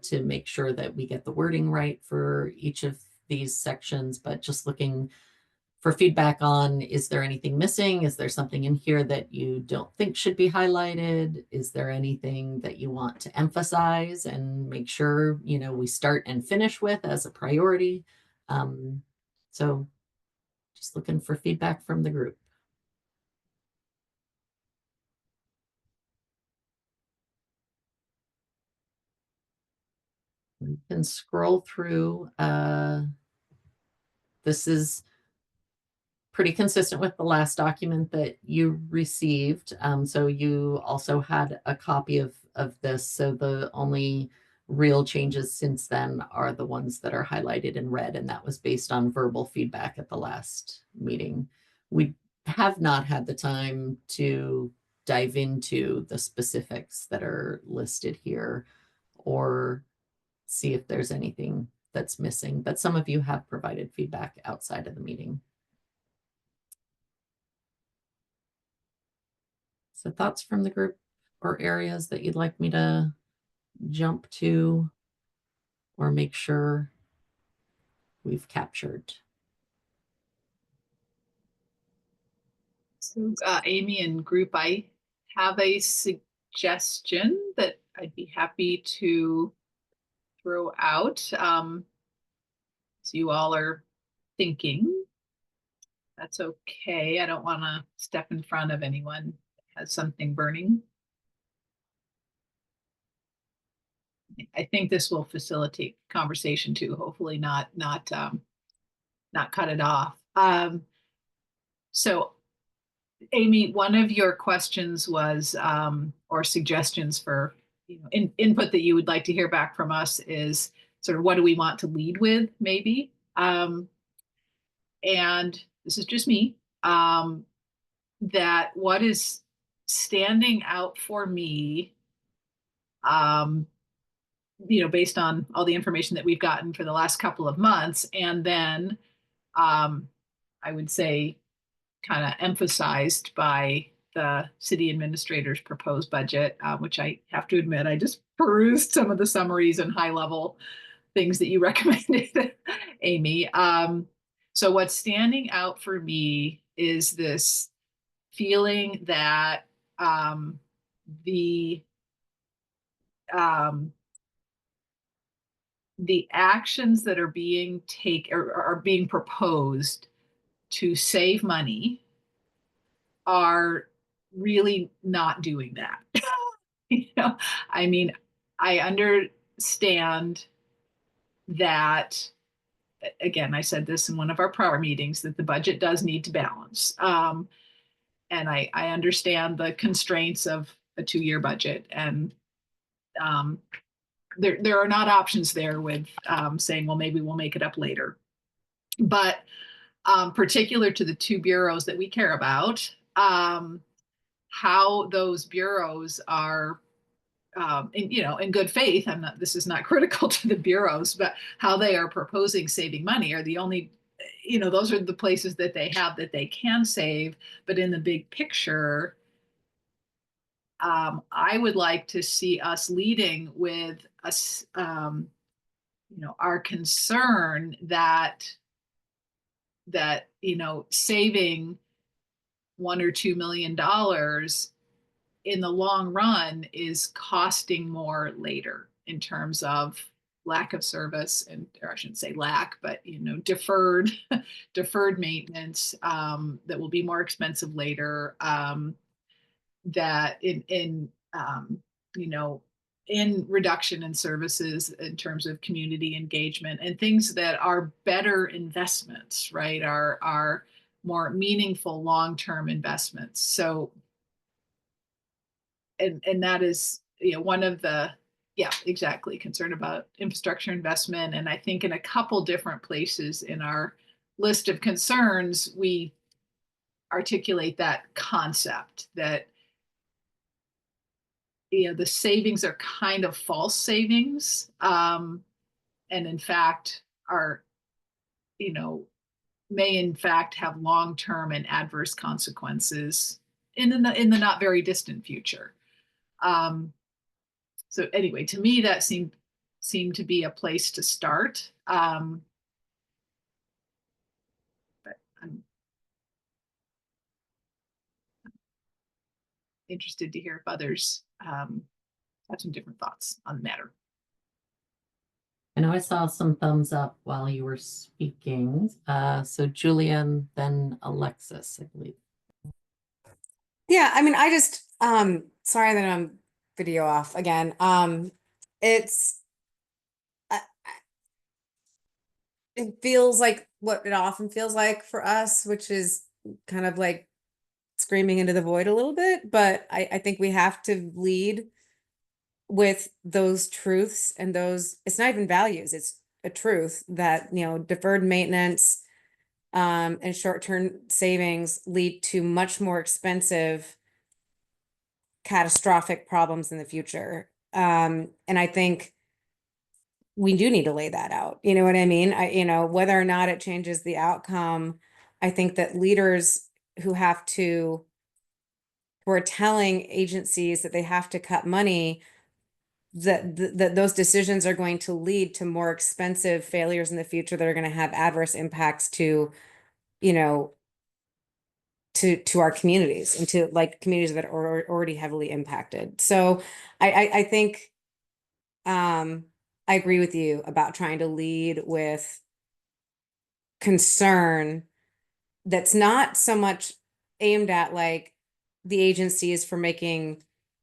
to make sure that we get the wording right for each of these sections, but just looking for feedback on, is there anything missing? Is there something in here that you don't think should be highlighted? Is there anything that you want to emphasize and make sure, you know, we start and finish with as a priority? So just looking for feedback from the group. We can scroll through. This is pretty consistent with the last document that you received. So you also had a copy of this. So the only real changes since then are the ones that are highlighted in red, and that was based on verbal feedback at the last meeting. We have not had the time to dive into the specifics that are listed here or see if there's anything that's missing, but some of you have provided feedback outside of the meeting. So thoughts from the group or areas that you'd like me to jump to or make sure we've captured? So Amy and group, I have a suggestion that I'd be happy to throw out. So you all are thinking. That's okay. I don't want to step in front of anyone that has something burning. I think this will facilitate conversation too. Hopefully not cut it off. So Amy, one of your questions was, or suggestions for, you know, input that you would like to hear back from us is sort of what do we want to lead with, maybe. And this is just me, that what is standing out for me, you know, based on all the information that we've gotten for the last couple of months, and then I would say kind of emphasized by the city administrator's proposed budget, which I have to admit, I just perused some of the summaries and high level things that you recommended, Amy. So what's standing out for me is this feeling that the actions that are being being proposed to save money are really not doing that. You know, I mean, I understand that, again, I said this in one of our prior meetings, that the budget does need to balance. And I understand the constraints of a 2-year budget, and there are not options there with saying, well, maybe we'll make it up later. But particular to the two bureaus that we care about, how those bureaus are, in good faith. This is not critical to the bureaus, but how they are proposing saving money are the only, those are the places that they have that they can save. But in the big picture, I would like to see us leading with us, our concern that saving $1 or $2 million in the long run is costing more later in terms of lack of service, and or I shouldn't say lack, but deferred deferred maintenance, that will be more expensive later. That you know in reduction in services in terms of community engagement and things that are better investments, right? Are more meaningful long-term investments. So, and that is, one of the, yeah, exactly, concern about infrastructure investment. And I think in a couple different places in our list of concerns, we articulate that concept that the savings are kind of false savings, and in fact are, may in fact have long-term and adverse consequences in the not very distant future. So anyway, to me that seemed to be a place to start. But I'm interested to hear if others have some different thoughts on the matter. I know I saw some thumbs up while you were speaking. So Julian, then Alexis, I believe. Yeah, I mean, sorry that I'm video off again. It's, it feels like what it often feels like for us, which is kind of like screaming into the void a little bit, but I think we have to lead with those truths and it's not even values, it's a truth that, deferred maintenance, and short-term savings lead to much more expensive, catastrophic problems in the future. And I think we do need to lay that out. You know what I mean? Whether or not it changes the outcome, I think that leaders who are telling agencies that they have to cut money, that those decisions are going to lead to more expensive failures in the future that are going to have adverse impacts to our communities and to communities that are already heavily impacted. So I think I agree with you about trying to lead with concern that's not so much aimed at the agencies for making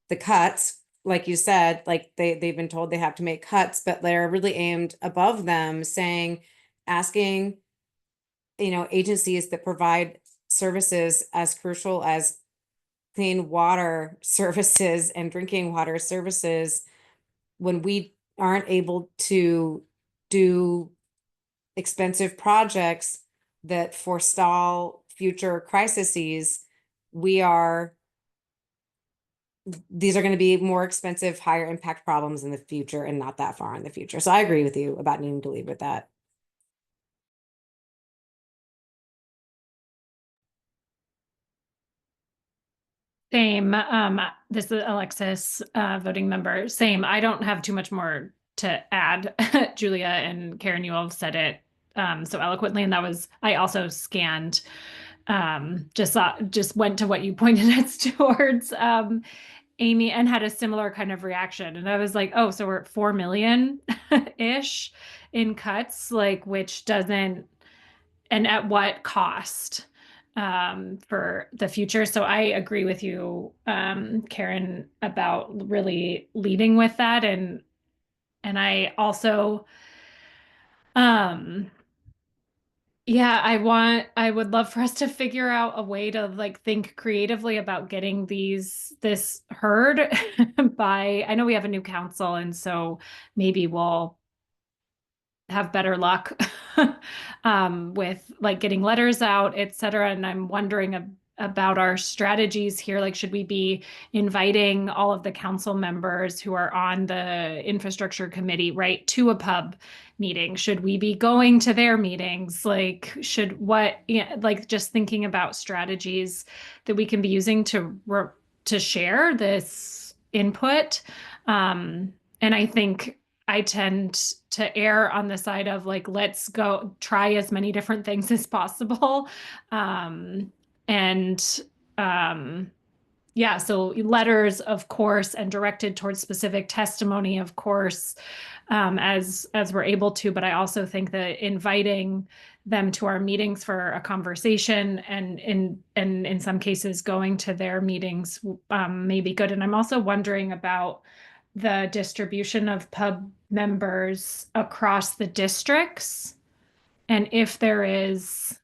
the cuts, like you said, they've been told they have to make cuts, but they're really aimed above them, asking agencies that provide services as crucial as clean water services and drinking water services, when we aren't able to do expensive projects that forestall future crises, these are going to be more expensive, higher impact problems in the future and not that far in the future. So I agree with you about needing to lead with that. Same. This is Alexis, voting member. Same. I don't have too much more to add. Julia and Karen, you all have said it so eloquently, and I also scanned, just went to what you pointed us towards, Amy, and had a similar kind of reaction. And I was like, oh, so we're at 4 million ish in cuts, which doesn't, and at what cost? For the future. So I agree with you, Karen, about really leading with that. And I also, yeah, I would love for us to figure out a way to think creatively about getting this heard by, I know we have a new council, and so maybe we'll have better luck with like getting letters out, et cetera. And I'm wondering about our strategies here. Like, should we be inviting all of the council members who are on the infrastructure committee, right, to a pub meeting? Should we be going to their meetings? Like, like just thinking about strategies that we can be using to share this input. And I think I tend to err on the side of like, let's go try as many different things as possible. And yeah, so letters, of course, and directed towards specific testimony, of course, as we're able to. But I also think that inviting them to our meetings for a conversation and in some cases going to their meetings may be good. And I'm also wondering about the distribution of pub members across the districts, and if there is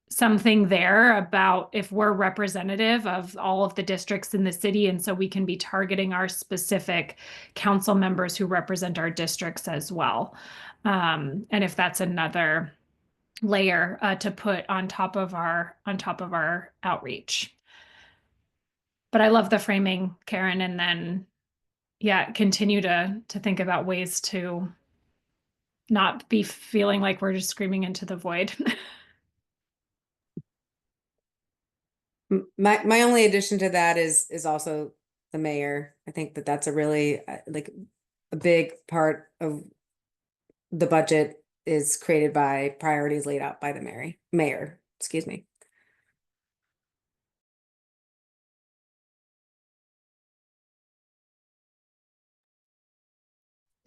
something there about if we're representative of all of the districts in the city, and so we can be targeting our specific council members who represent our districts as well. And if that's another layer to put on top of our outreach. But I love the framing, Karen, and then yeah, continue to think about ways to not be feeling like we're just screaming into the void. My only addition to that is also the mayor. I think that that's a really like a big part of the budget is created by priorities laid out by the mayor, excuse me.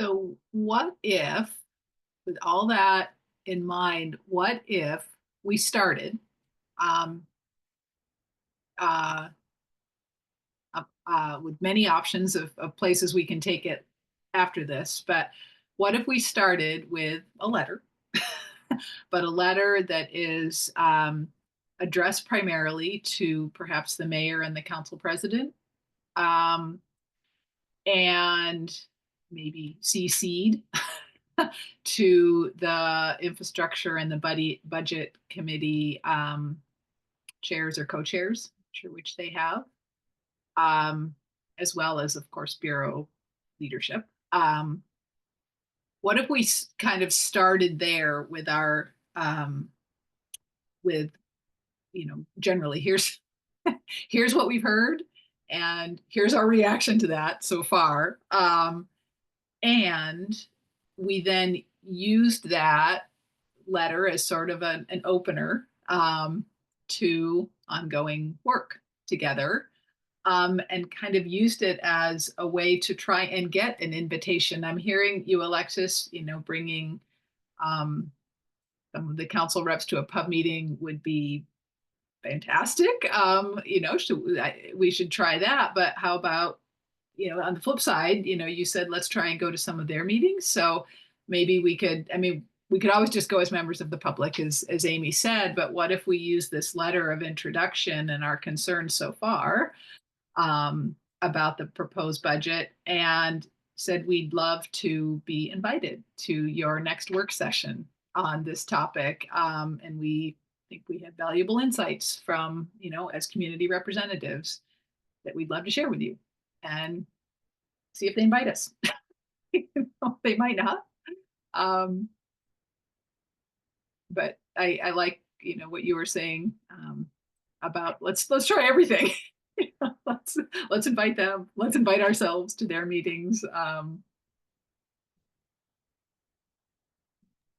So what if, with all that in mind, what if we started with many options of places we can take it after this, but what if we started with a letter, but a letter that is addressed primarily to perhaps the mayor and the council president, and maybe CC'd to the infrastructure and the budget committee chairs or co-chairs, not sure which they have, as well as, of course, bureau leadership. What if we kind of started there with our, generally here's what we've heard, and here's our reaction to that so far. And we then used that letter as sort of an opener to ongoing work together, and kind of used it as a way to try and get an invitation. I'm hearing you, Alexis, bringing some of the council reps to a pub meeting would be fantastic. We should try that. But how about, on the flip side, you said, let's try and go to some of their meetings. So maybe we could always just go as members of the public, as Amy said, but what if we use this letter of introduction and our concerns so far about the proposed budget, and said we'd love to be invited to your next work session on this topic. And we think we have valuable insights from, as community representatives that we'd love to share with you, and see if they invite us. They might not. But I like, what you were saying about let's try everything. Let's invite them. Let's invite ourselves to their meetings.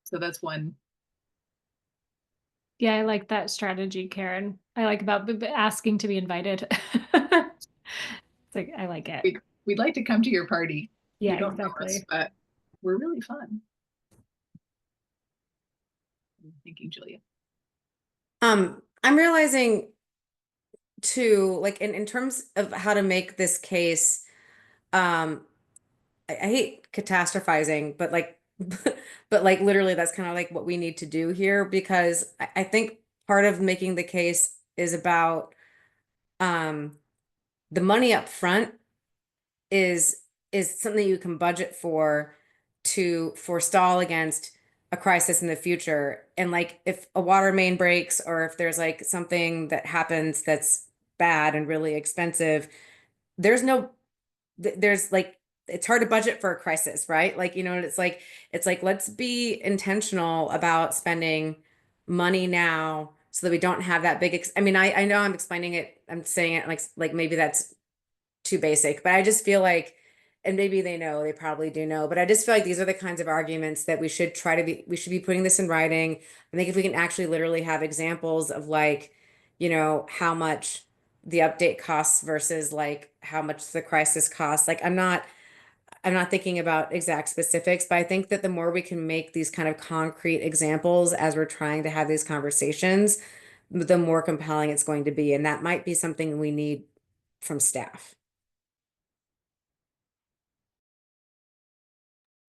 So that's one. Yeah, I like that strategy, Karen. I like about asking to be invited. It's like, I like it. We'd like to come to your party. Yeah, you don't exactly. know us, but we're really fun. Thank you, Julia. I'm realizing too, like in terms of how to make this case, I hate catastrophizing, but like but like literally that's kind of like what we need to do here, because I think part of making the case is about the money up front is something you can budget for to forestall against a crisis in the future. And like if a water main breaks or if there's like something that happens that's bad and really expensive, there's no there's like it's hard to budget for a crisis, right? Like, you know, it's like let's be intentional about spending money now so that we don't have that big I mean, I know I'm explaining it, I'm saying it like maybe that's too basic, but I just feel like, and maybe they know, they probably do know, but I just feel like these are the kinds of arguments that we should we should be putting this in writing. I think if we can actually literally have examples of like, you know, how much the update costs versus like how much the crisis costs. Like I'm not thinking about exact specifics, but I think that the more we can make these kind of concrete examples as we're trying to have these conversations, the more compelling it's going to be. And that might be something we need from staff.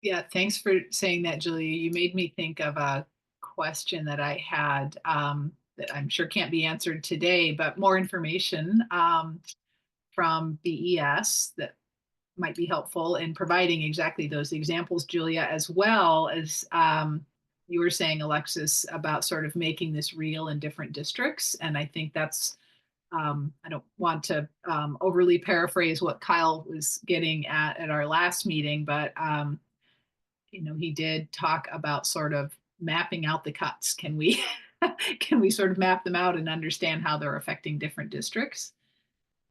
Yeah, thanks for saying that, Julia. You made me think of a question that I had that I'm sure can't be answered today, but more information from BES that might be helpful in providing exactly those examples, Julia, as well as you were saying, Alexis, about sort of making this real in different districts. And I think that's, I don't want to overly paraphrase what Kyle was getting at our last meeting, but you know, he did talk about sort of mapping out the cuts. Can we can we sort of map them out and understand how they're affecting different districts?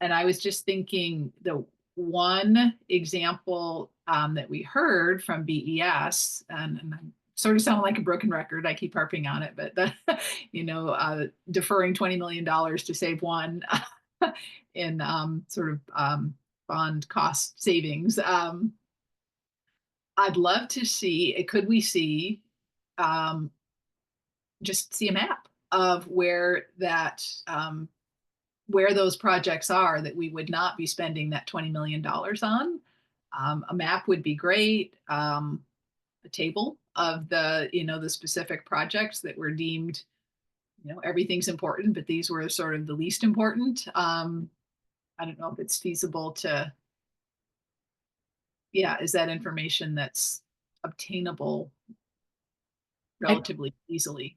And I was just thinking the one example that we heard from BES, and I'm sort of sound like a broken record. I keep harping on it, but the, you know, deferring $20 million to save one in sort of bond cost savings. I'd love to see, could we see, just see a map of where that, where those projects are that we would not be spending that $20 million on. A map would be great. A table of the, you know, the specific projects that were deemed, you know, everything's important, but these were sort of the least important. I don't know if it's feasible to, yeah, is that information that's obtainable relatively easily?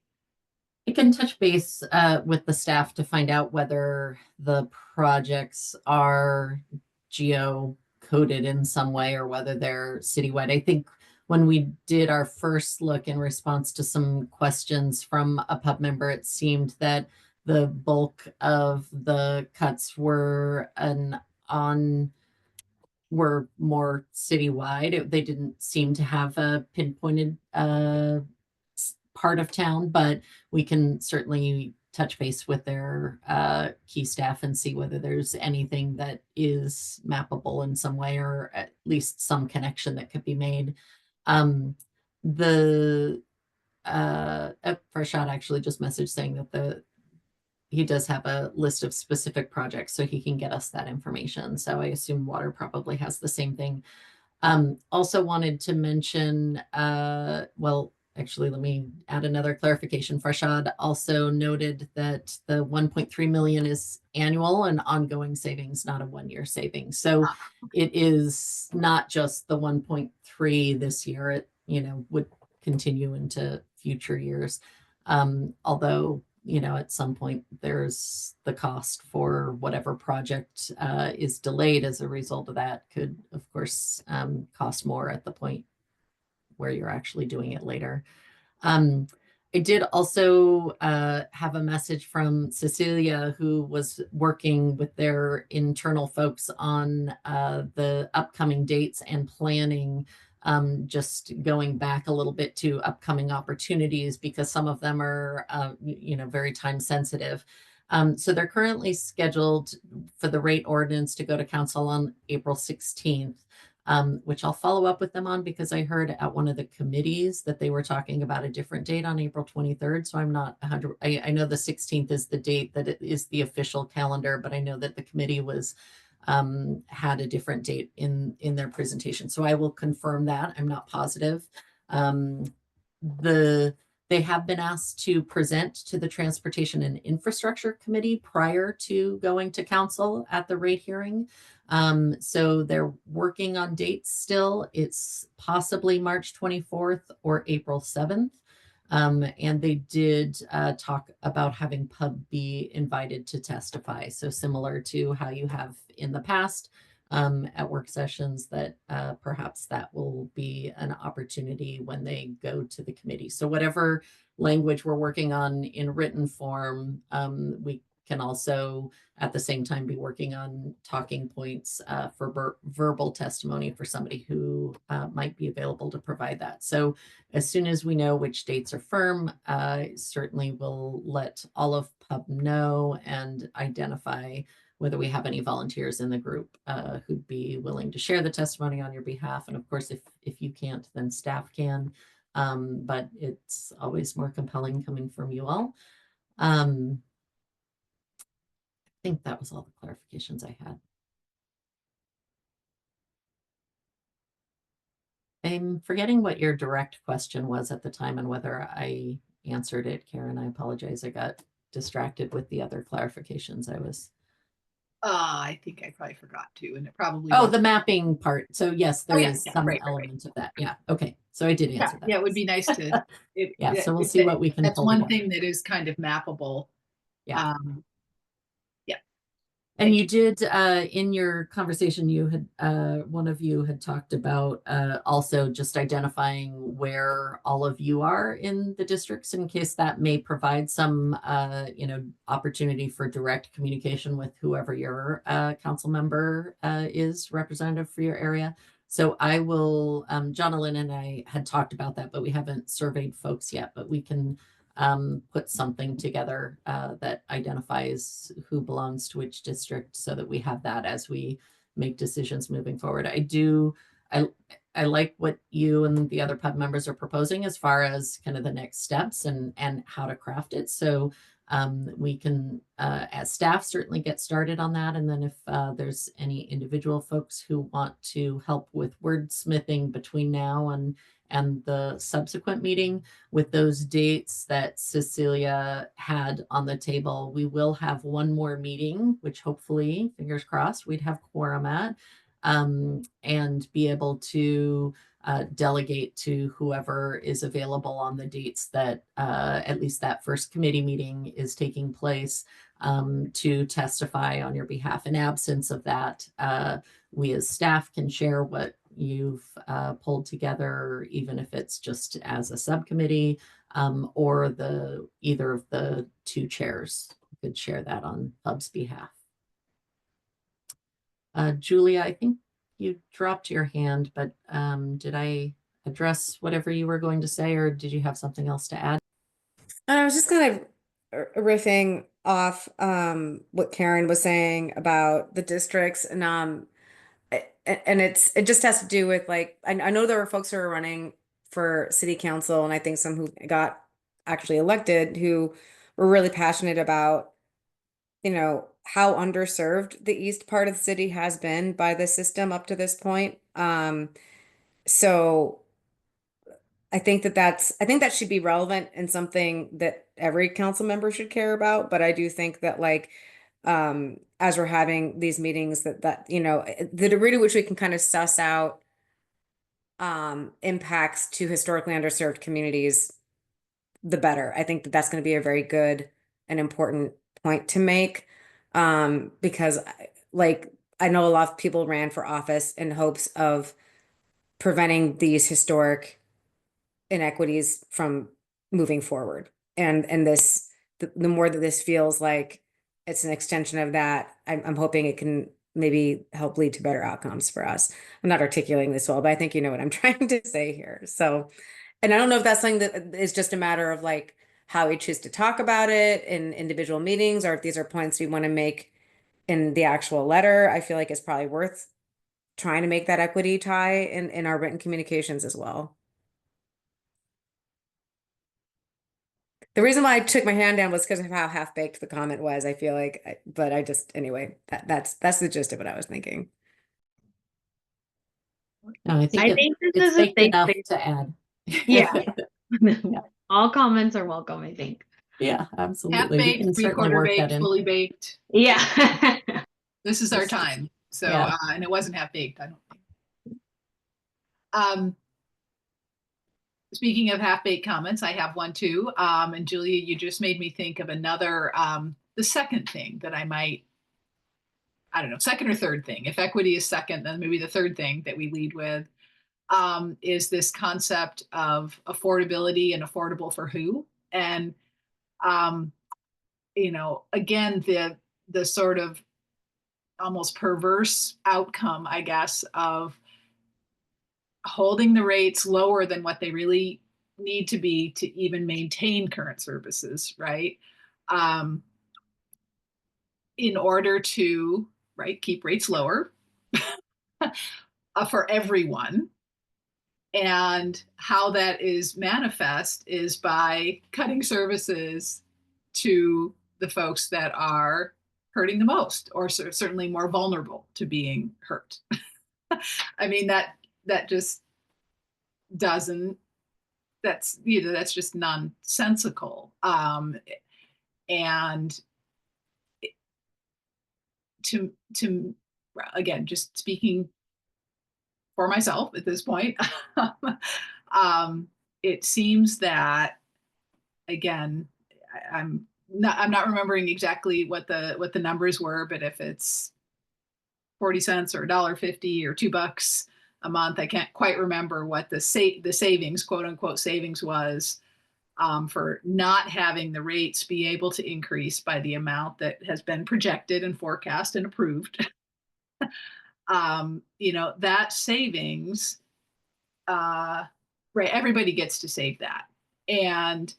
I can touch base with the staff to find out whether the projects are geo-coded in some way or whether they're citywide. I think when we did our first look in response to some questions from a pub member, it seemed that the bulk of the cuts were were more citywide. They didn't seem to have a pinpointed part of town, but we can certainly touch base with their key staff and see whether there's anything that is mappable in some way or at least some connection that could be made. The Farshad actually just messaged saying that he does have a list of specific projects, so he can get us that information. So I assume water probably has the same thing. Also wanted to mention, well, actually, let me add another clarification. Farshad also noted that the 1.3 million is annual and ongoing savings, not a one-year savings. So it is not just the 1.3 this year. It, you know, would continue into future years. Although, you know, at some point there's the cost for whatever project is delayed as a result of that could, of course, cost more at the point where you're actually doing it later. I did also have a message from Cecilia, who was working with their internal folks on the upcoming dates and planning, just going back a little bit to upcoming opportunities because some of them are, you know, very time sensitive. So they're currently scheduled for the rate ordinance to go to council on April 16th. Which I'll follow up with them on because I heard at one of the committees that they were talking about a different date on April 23rd. So I'm not 100. I know the 16th is the date that it is the official calendar, but I know that the committee was had a different date in their presentation. So I will confirm that. I'm not positive. The They have been asked to present to the Transportation and Infrastructure Committee prior to going to council at the rate hearing. So they're working on dates still. It's possibly March 24th or April 7th. And they did talk about having Pub be invited to testify. So similar to how you have in the past at work sessions, that perhaps that will be an opportunity when they go to the committee. So whatever language we're working on in written form, we can also at the same time be working on talking points for verbal testimony for somebody who might be available to provide that. So as soon as we know which dates are firm, certainly we'll let all of Pub know and identify whether we have any volunteers in the group who'd be willing to share the testimony on your behalf. And of course, if you can't, then staff can. But it's always more compelling coming from you all. I think that was all the clarifications I had. I'm forgetting what your direct question was at the time and whether I answered it, Karen. I apologize. I got distracted with the other clarifications I was. I think I probably forgot to, and it probably. Oh, the mapping part. So yes, there yeah, is yeah, some right. element of that. Yeah. Okay. So I did Yeah, answer that. yeah, it would be nice to. Yeah. So we'll see what we can That's pull one together. thing that is kind of mappable. Yeah. Yeah. And you did, in your conversation, you had, one of you had talked about also just identifying where all of you are in the districts in case that may provide some, opportunity for direct communication with whoever your council member is representative for your area. So I will, Jonalyn and I had talked about that, but we haven't surveyed folks yet, but we can put something together that identifies who belongs to which district so that we have that as we make decisions moving forward. I like what you and the other Pub members are proposing as far as kind of the next steps and how to craft it. So we can, as staff, certainly get started on that. And then if there's any individual folks who want to help with wordsmithing between now and the subsequent meeting with those dates that Cecilia had on the table, we will have one more meeting, which hopefully, fingers crossed, we'd have quorum at, and be able to delegate to whoever is available on the dates that at least that first committee meeting is taking place to testify on your behalf. In absence of that, we as staff can share what you've pulled together, even if it's just as a subcommittee, or either of the two chairs could share that on Pub's behalf. Julia, I think you dropped your hand, but did I address whatever you were going to say, or did you have something else to add? I was just kind of riffing off what Karen was saying about the districts, and it just has to do with, like, I know there were folks who are running for city council, and I think some who got actually elected who were really passionate about, how underserved the east part of the city has been by the system up to this point. So I think that should be relevant and something that every council member should care about. But I do think that, like, as we're having these meetings, that the degree to which we can kind of suss out impacts to historically underserved communities, the better. I think that that's going to be a very good and important point to make, because like, I know a lot of people ran for office in hopes of preventing these historic inequities from moving forward. And the more that this feels like it's an extension of that, I'm hoping it can maybe help lead to better outcomes for us. I'm not articulating this well, but I think you know what I'm trying to say here. So, and I don't know if that's something that is just a matter of, like, how we choose to talk about it in individual meetings, or if these are points we want to make in the actual letter. I feel like it's probably worth trying to make that equity tie in our written communications as well. The reason why I took my hand down was because of how half-baked the comment was, I feel like, but anyway, that's the gist of what I was thinking. No, I think I think this it's is a baked safe enough space. to add. Yeah. Yeah. all comments are welcome, I think. Yeah, Half absolutely. We baked, can certainly 3/4 work that baked, in. fully baked. Yeah. This is our time. So, Yeah. and it wasn't half baked, I don't think. Speaking of half baked comments, I have one too. And Julia, you just made me think of another, the second thing that I might, I don't know, second or third thing. If equity is second, then maybe the third thing that we lead with is this concept of affordability and affordable for who. And, you know, again, the sort of almost perverse outcome, I guess, of holding the rates lower than what they really need to be to even maintain current services, right? In order to, right, keep rates lower for everyone. And how that is manifest is by cutting services to the folks that are hurting the most, or certainly more vulnerable to being hurt. I mean, that just doesn't, that's, you know, that's just nonsensical. And to again, just speaking for myself at this point, it seems that, again, I'm not remembering exactly what the numbers were, but if it's 40 cents or $1.50 or $2 a month, I can't quite remember what the savings, quote unquote savings, was for not having the rates be able to increase by the amount that has been projected and forecast and approved. You know, that savings, right, everybody gets to save that. And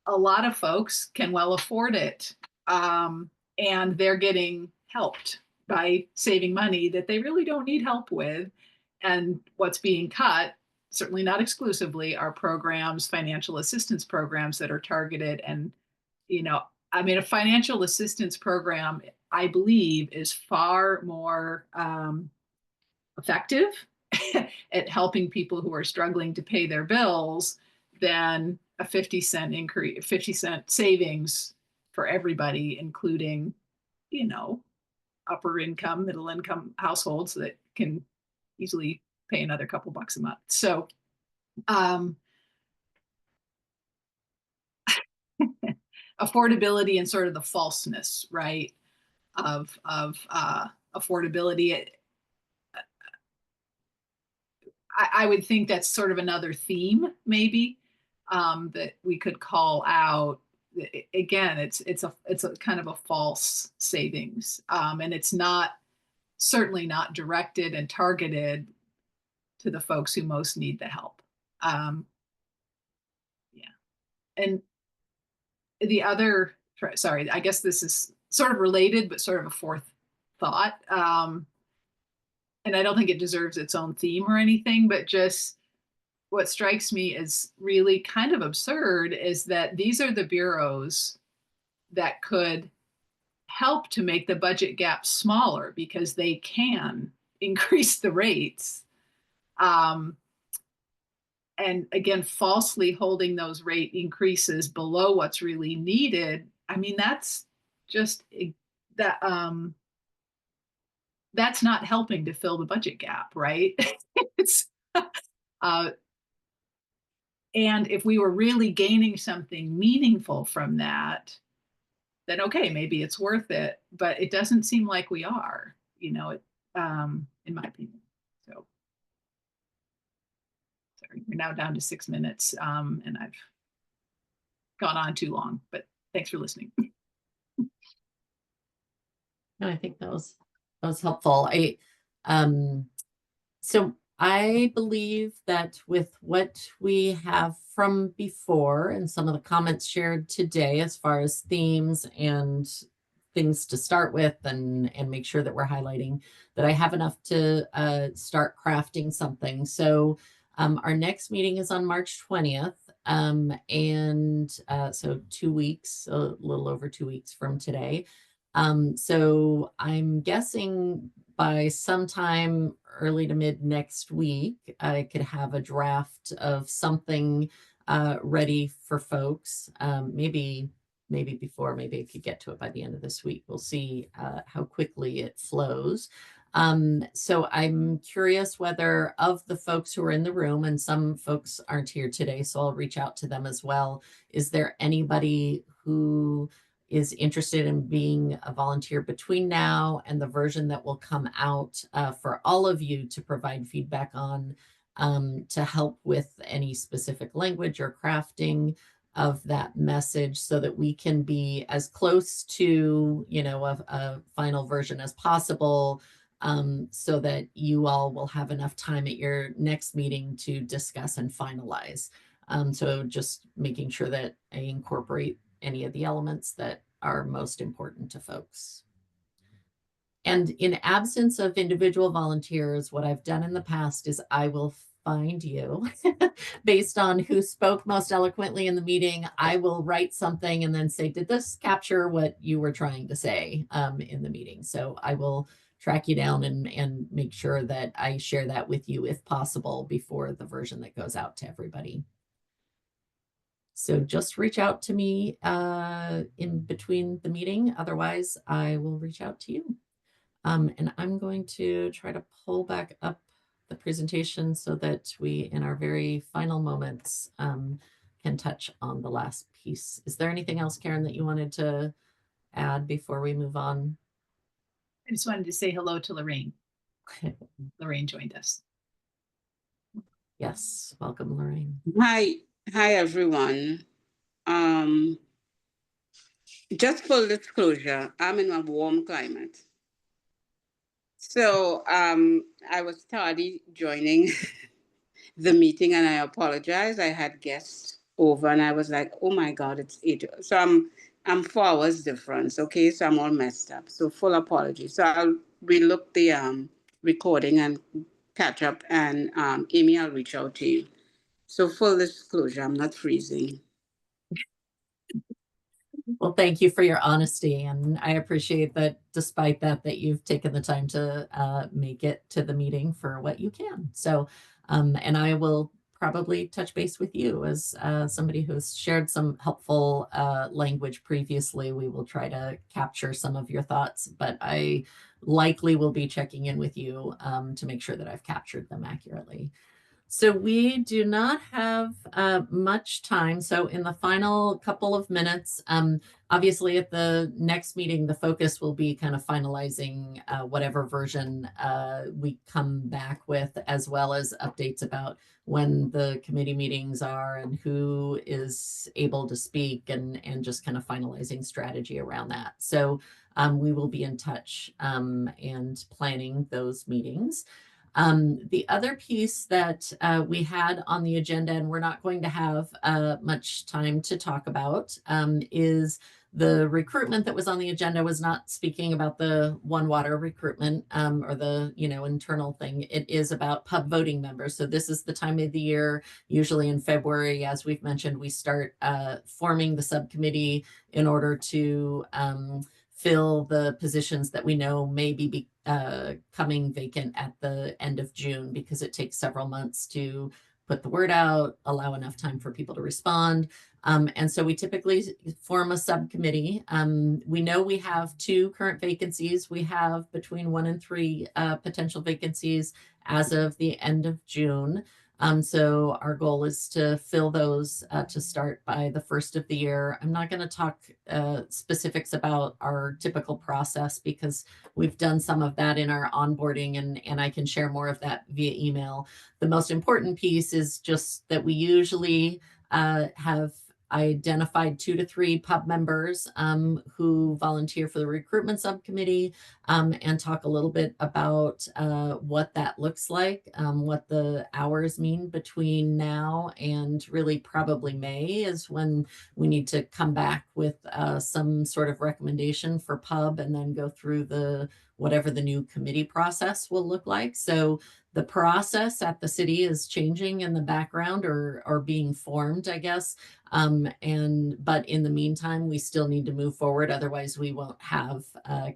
a lot of folks can well afford it. And they're getting helped by saving money that they really don't need help with. And what's being cut, certainly not exclusively, are programs, financial assistance programs that are targeted. And, you know, I mean, a financial assistance program, I believe, is far more effective at helping people who are struggling to pay their bills than a 50-cent increase, 50-cent savings for everybody, including, you know, upper income, middle income households that can easily pay another couple bucks a month. So, affordability and sort of the falseness, right, of affordability. I would think that's sort of another theme, maybe, that we could call out. Again, it's a kind of a false savings, and it's not, certainly not directed and targeted to the folks who most need the help. Yeah, and the other, sorry, I guess this is sort of related, but sort of a fourth thought. And I don't think it deserves its own theme or anything, but just what strikes me as really kind of absurd is that these are the bureaus that could help to make the budget gap smaller because they can increase the rates. And again, falsely holding those rate increases below what's really needed. I mean, that's just that that's not helping to fill the budget gap, right? It's and if we were really gaining something meaningful from that, then okay, maybe it's worth it. But it doesn't seem like we are, you know, in my opinion. So sorry, we're now down to 6 minutes, and I've gone on too long. But thanks for listening. No, I think that was helpful. So I believe that with what we have from before and some of the comments shared today, as far as themes and things to start with and make sure that we're highlighting, that I have enough to start crafting something. So our next meeting is on March 20th. And so 2 weeks, a little over 2 weeks from today. So I'm guessing by sometime early to mid next week, I could have a draft of something ready for folks. Maybe before, maybe if you get to it by the end of this week, we'll see how quickly it flows. So I'm curious whether of the folks who are in the room, and some folks aren't here today, so I'll reach out to them as well. Is there anybody who is interested in being a volunteer between now and the version that will come out for all of you to provide feedback on, to help with any specific language or crafting of that message, so that we can be as close to, a final version as possible, so that you all will have enough time at your next meeting to discuss and finalize. So just making sure that I incorporate any of the elements that are most important to folks. And in absence of individual volunteers, what I've done in the past is I will find you based on who spoke most eloquently in the meeting. I will write something and then say, did this capture what you were trying to say in the meeting? So I will track you down and make sure that I share that with you if possible before the version that goes out to everybody. So just reach out to me in between the meeting. Otherwise, I will reach out to you. And I'm going to try to pull back up the presentation so that we, in our very final moments, can touch on the last piece. Is there anything else, Karen, that you wanted to add before we move on? I just wanted to say hello to Lorraine. Lorraine joined us. Yes, welcome, Lorraine. Hi everyone. Just full disclosure, I'm in a warm climate. So I was tardy joining the meeting, and I apologize. I had guests over and I was like, oh my God, it's 8. So I'm 4 hours difference. Okay, so I'm all messed up. So full apology. So I'll relook the recording and catch up, and Amy, I'll reach out to you. So full disclosure, I'm not freezing. Well, thank you for your honesty, and I appreciate that despite that you've taken the time to make it to the meeting for what you can. So, and I will probably touch base with you as somebody who's shared some helpful language previously. We will try to capture some of your thoughts, but I likely will be checking in with you to make sure that I've captured them accurately. So we do not have much time. So in the final couple of minutes, obviously at the next meeting, the focus will be kind of finalizing whatever version we come back with, as well as updates about when the committee meetings are and who is able to speak, and just kind of finalizing strategy around that. So we will be in touch and planning those meetings. The other piece that we had on the agenda, and we're not going to have much time to talk about, is the recruitment that was on the agenda. Was not speaking about the One Water recruitment or the internal thing. It is about pub voting members. So this is the time of the year, usually in February, as we've mentioned, we start forming the subcommittee in order to fill the positions that we know may be coming vacant at the end of June, because it takes several months to put the word out, allow enough time for people to respond. And so we typically form a subcommittee. We know we have 2 current vacancies. We have between 1 and 3 potential vacancies as of the end of June. So our goal is to fill those to start by the 1st of the year. I'm not going to talk specifics about our typical process, because we've done some of that in our onboarding, and I can share more of that via email. The most important piece is just that we usually have identified 2 to 3 pub members who volunteer for the recruitment subcommittee, and talk a little bit about what that looks like, what the hours mean between now and really probably May is when we need to come back with some sort of recommendation for pub, and then go through the whatever the new committee process will look like. So the process at the city is changing in the background, or being formed, I guess. But in the meantime, we still need to move forward. Otherwise, we won't have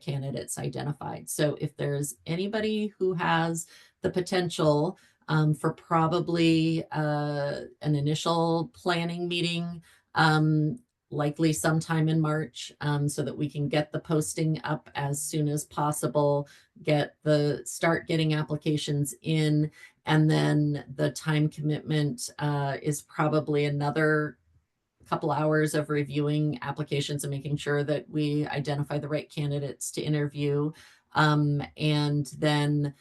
candidates identified. So if there's anybody who has the potential for probably an initial planning meeting, likely sometime in March, so that we can get the posting up as soon as possible, start getting applications in, and then the time commitment is probably another couple hours of reviewing applications and making sure that we identify the right candidates to interview. And then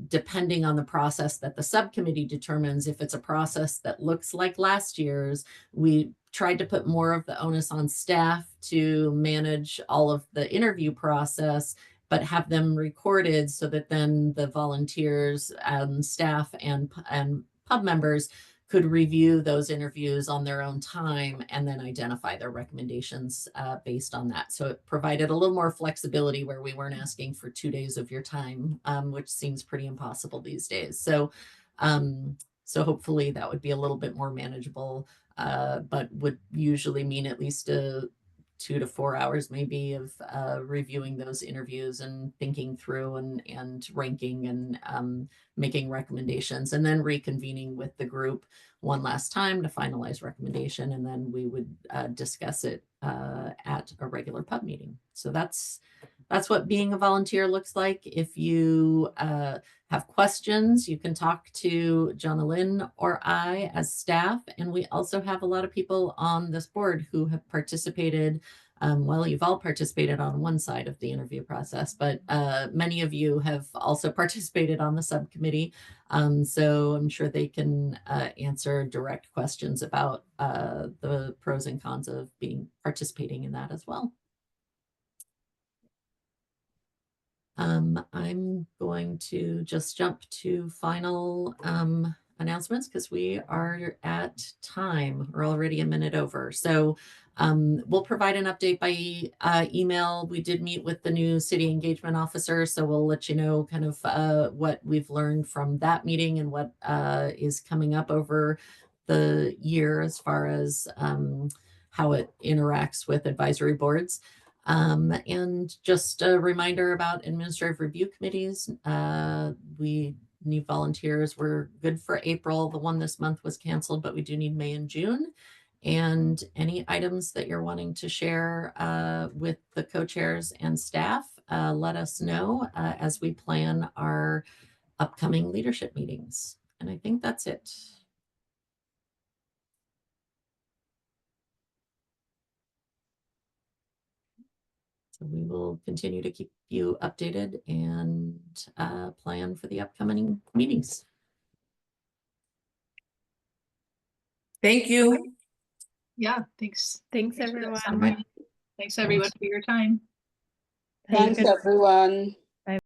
depending on the process that the subcommittee determines, if it's a process that looks like last year's, we tried to put more of the onus on staff to manage all of the interview process, but have them recorded so that then the volunteers and staff and pub members could review those interviews on their own time and then identify their recommendations based on that. So it provided a little more flexibility where we weren't asking for 2 days of your time, which seems pretty impossible these days. So, so hopefully that would be a little bit more manageable, but would usually mean at least 2 to 4 hours maybe of reviewing those interviews and thinking through and ranking and making recommendations, and then reconvening with the group one last time to finalize recommendation, and then we would discuss it at a regular pub meeting. So that's what being a volunteer looks like. If you have questions, you can talk to Jonalyn or I as staff. And we also have a lot of people on this board who have participated. Well, you've all participated on one side of the interview process, but many of you have also participated on the subcommittee. So I'm sure they can answer direct questions about the pros and cons of participating in that as well. I'm going to just jump to final announcements because we are at time. We're already a minute over. So we'll provide an update by email. We did meet with the new city engagement officer, so we'll let you know kind of what we've learned from that meeting and what is coming up over the year as far as how it interacts with advisory boards. And just a reminder about administrative review committees. We need volunteers. We're good for April. The one this month was canceled, but we do need May and June. And any items that you're wanting to share with the co-chairs and staff, let us know as we plan our upcoming leadership meetings. And I think that's it. So we will continue to keep you updated and plan for the upcoming meetings. Thank you. Yeah, thanks. Thanks, for that everyone. summary. Thanks everyone for your time. Thanks, everyone.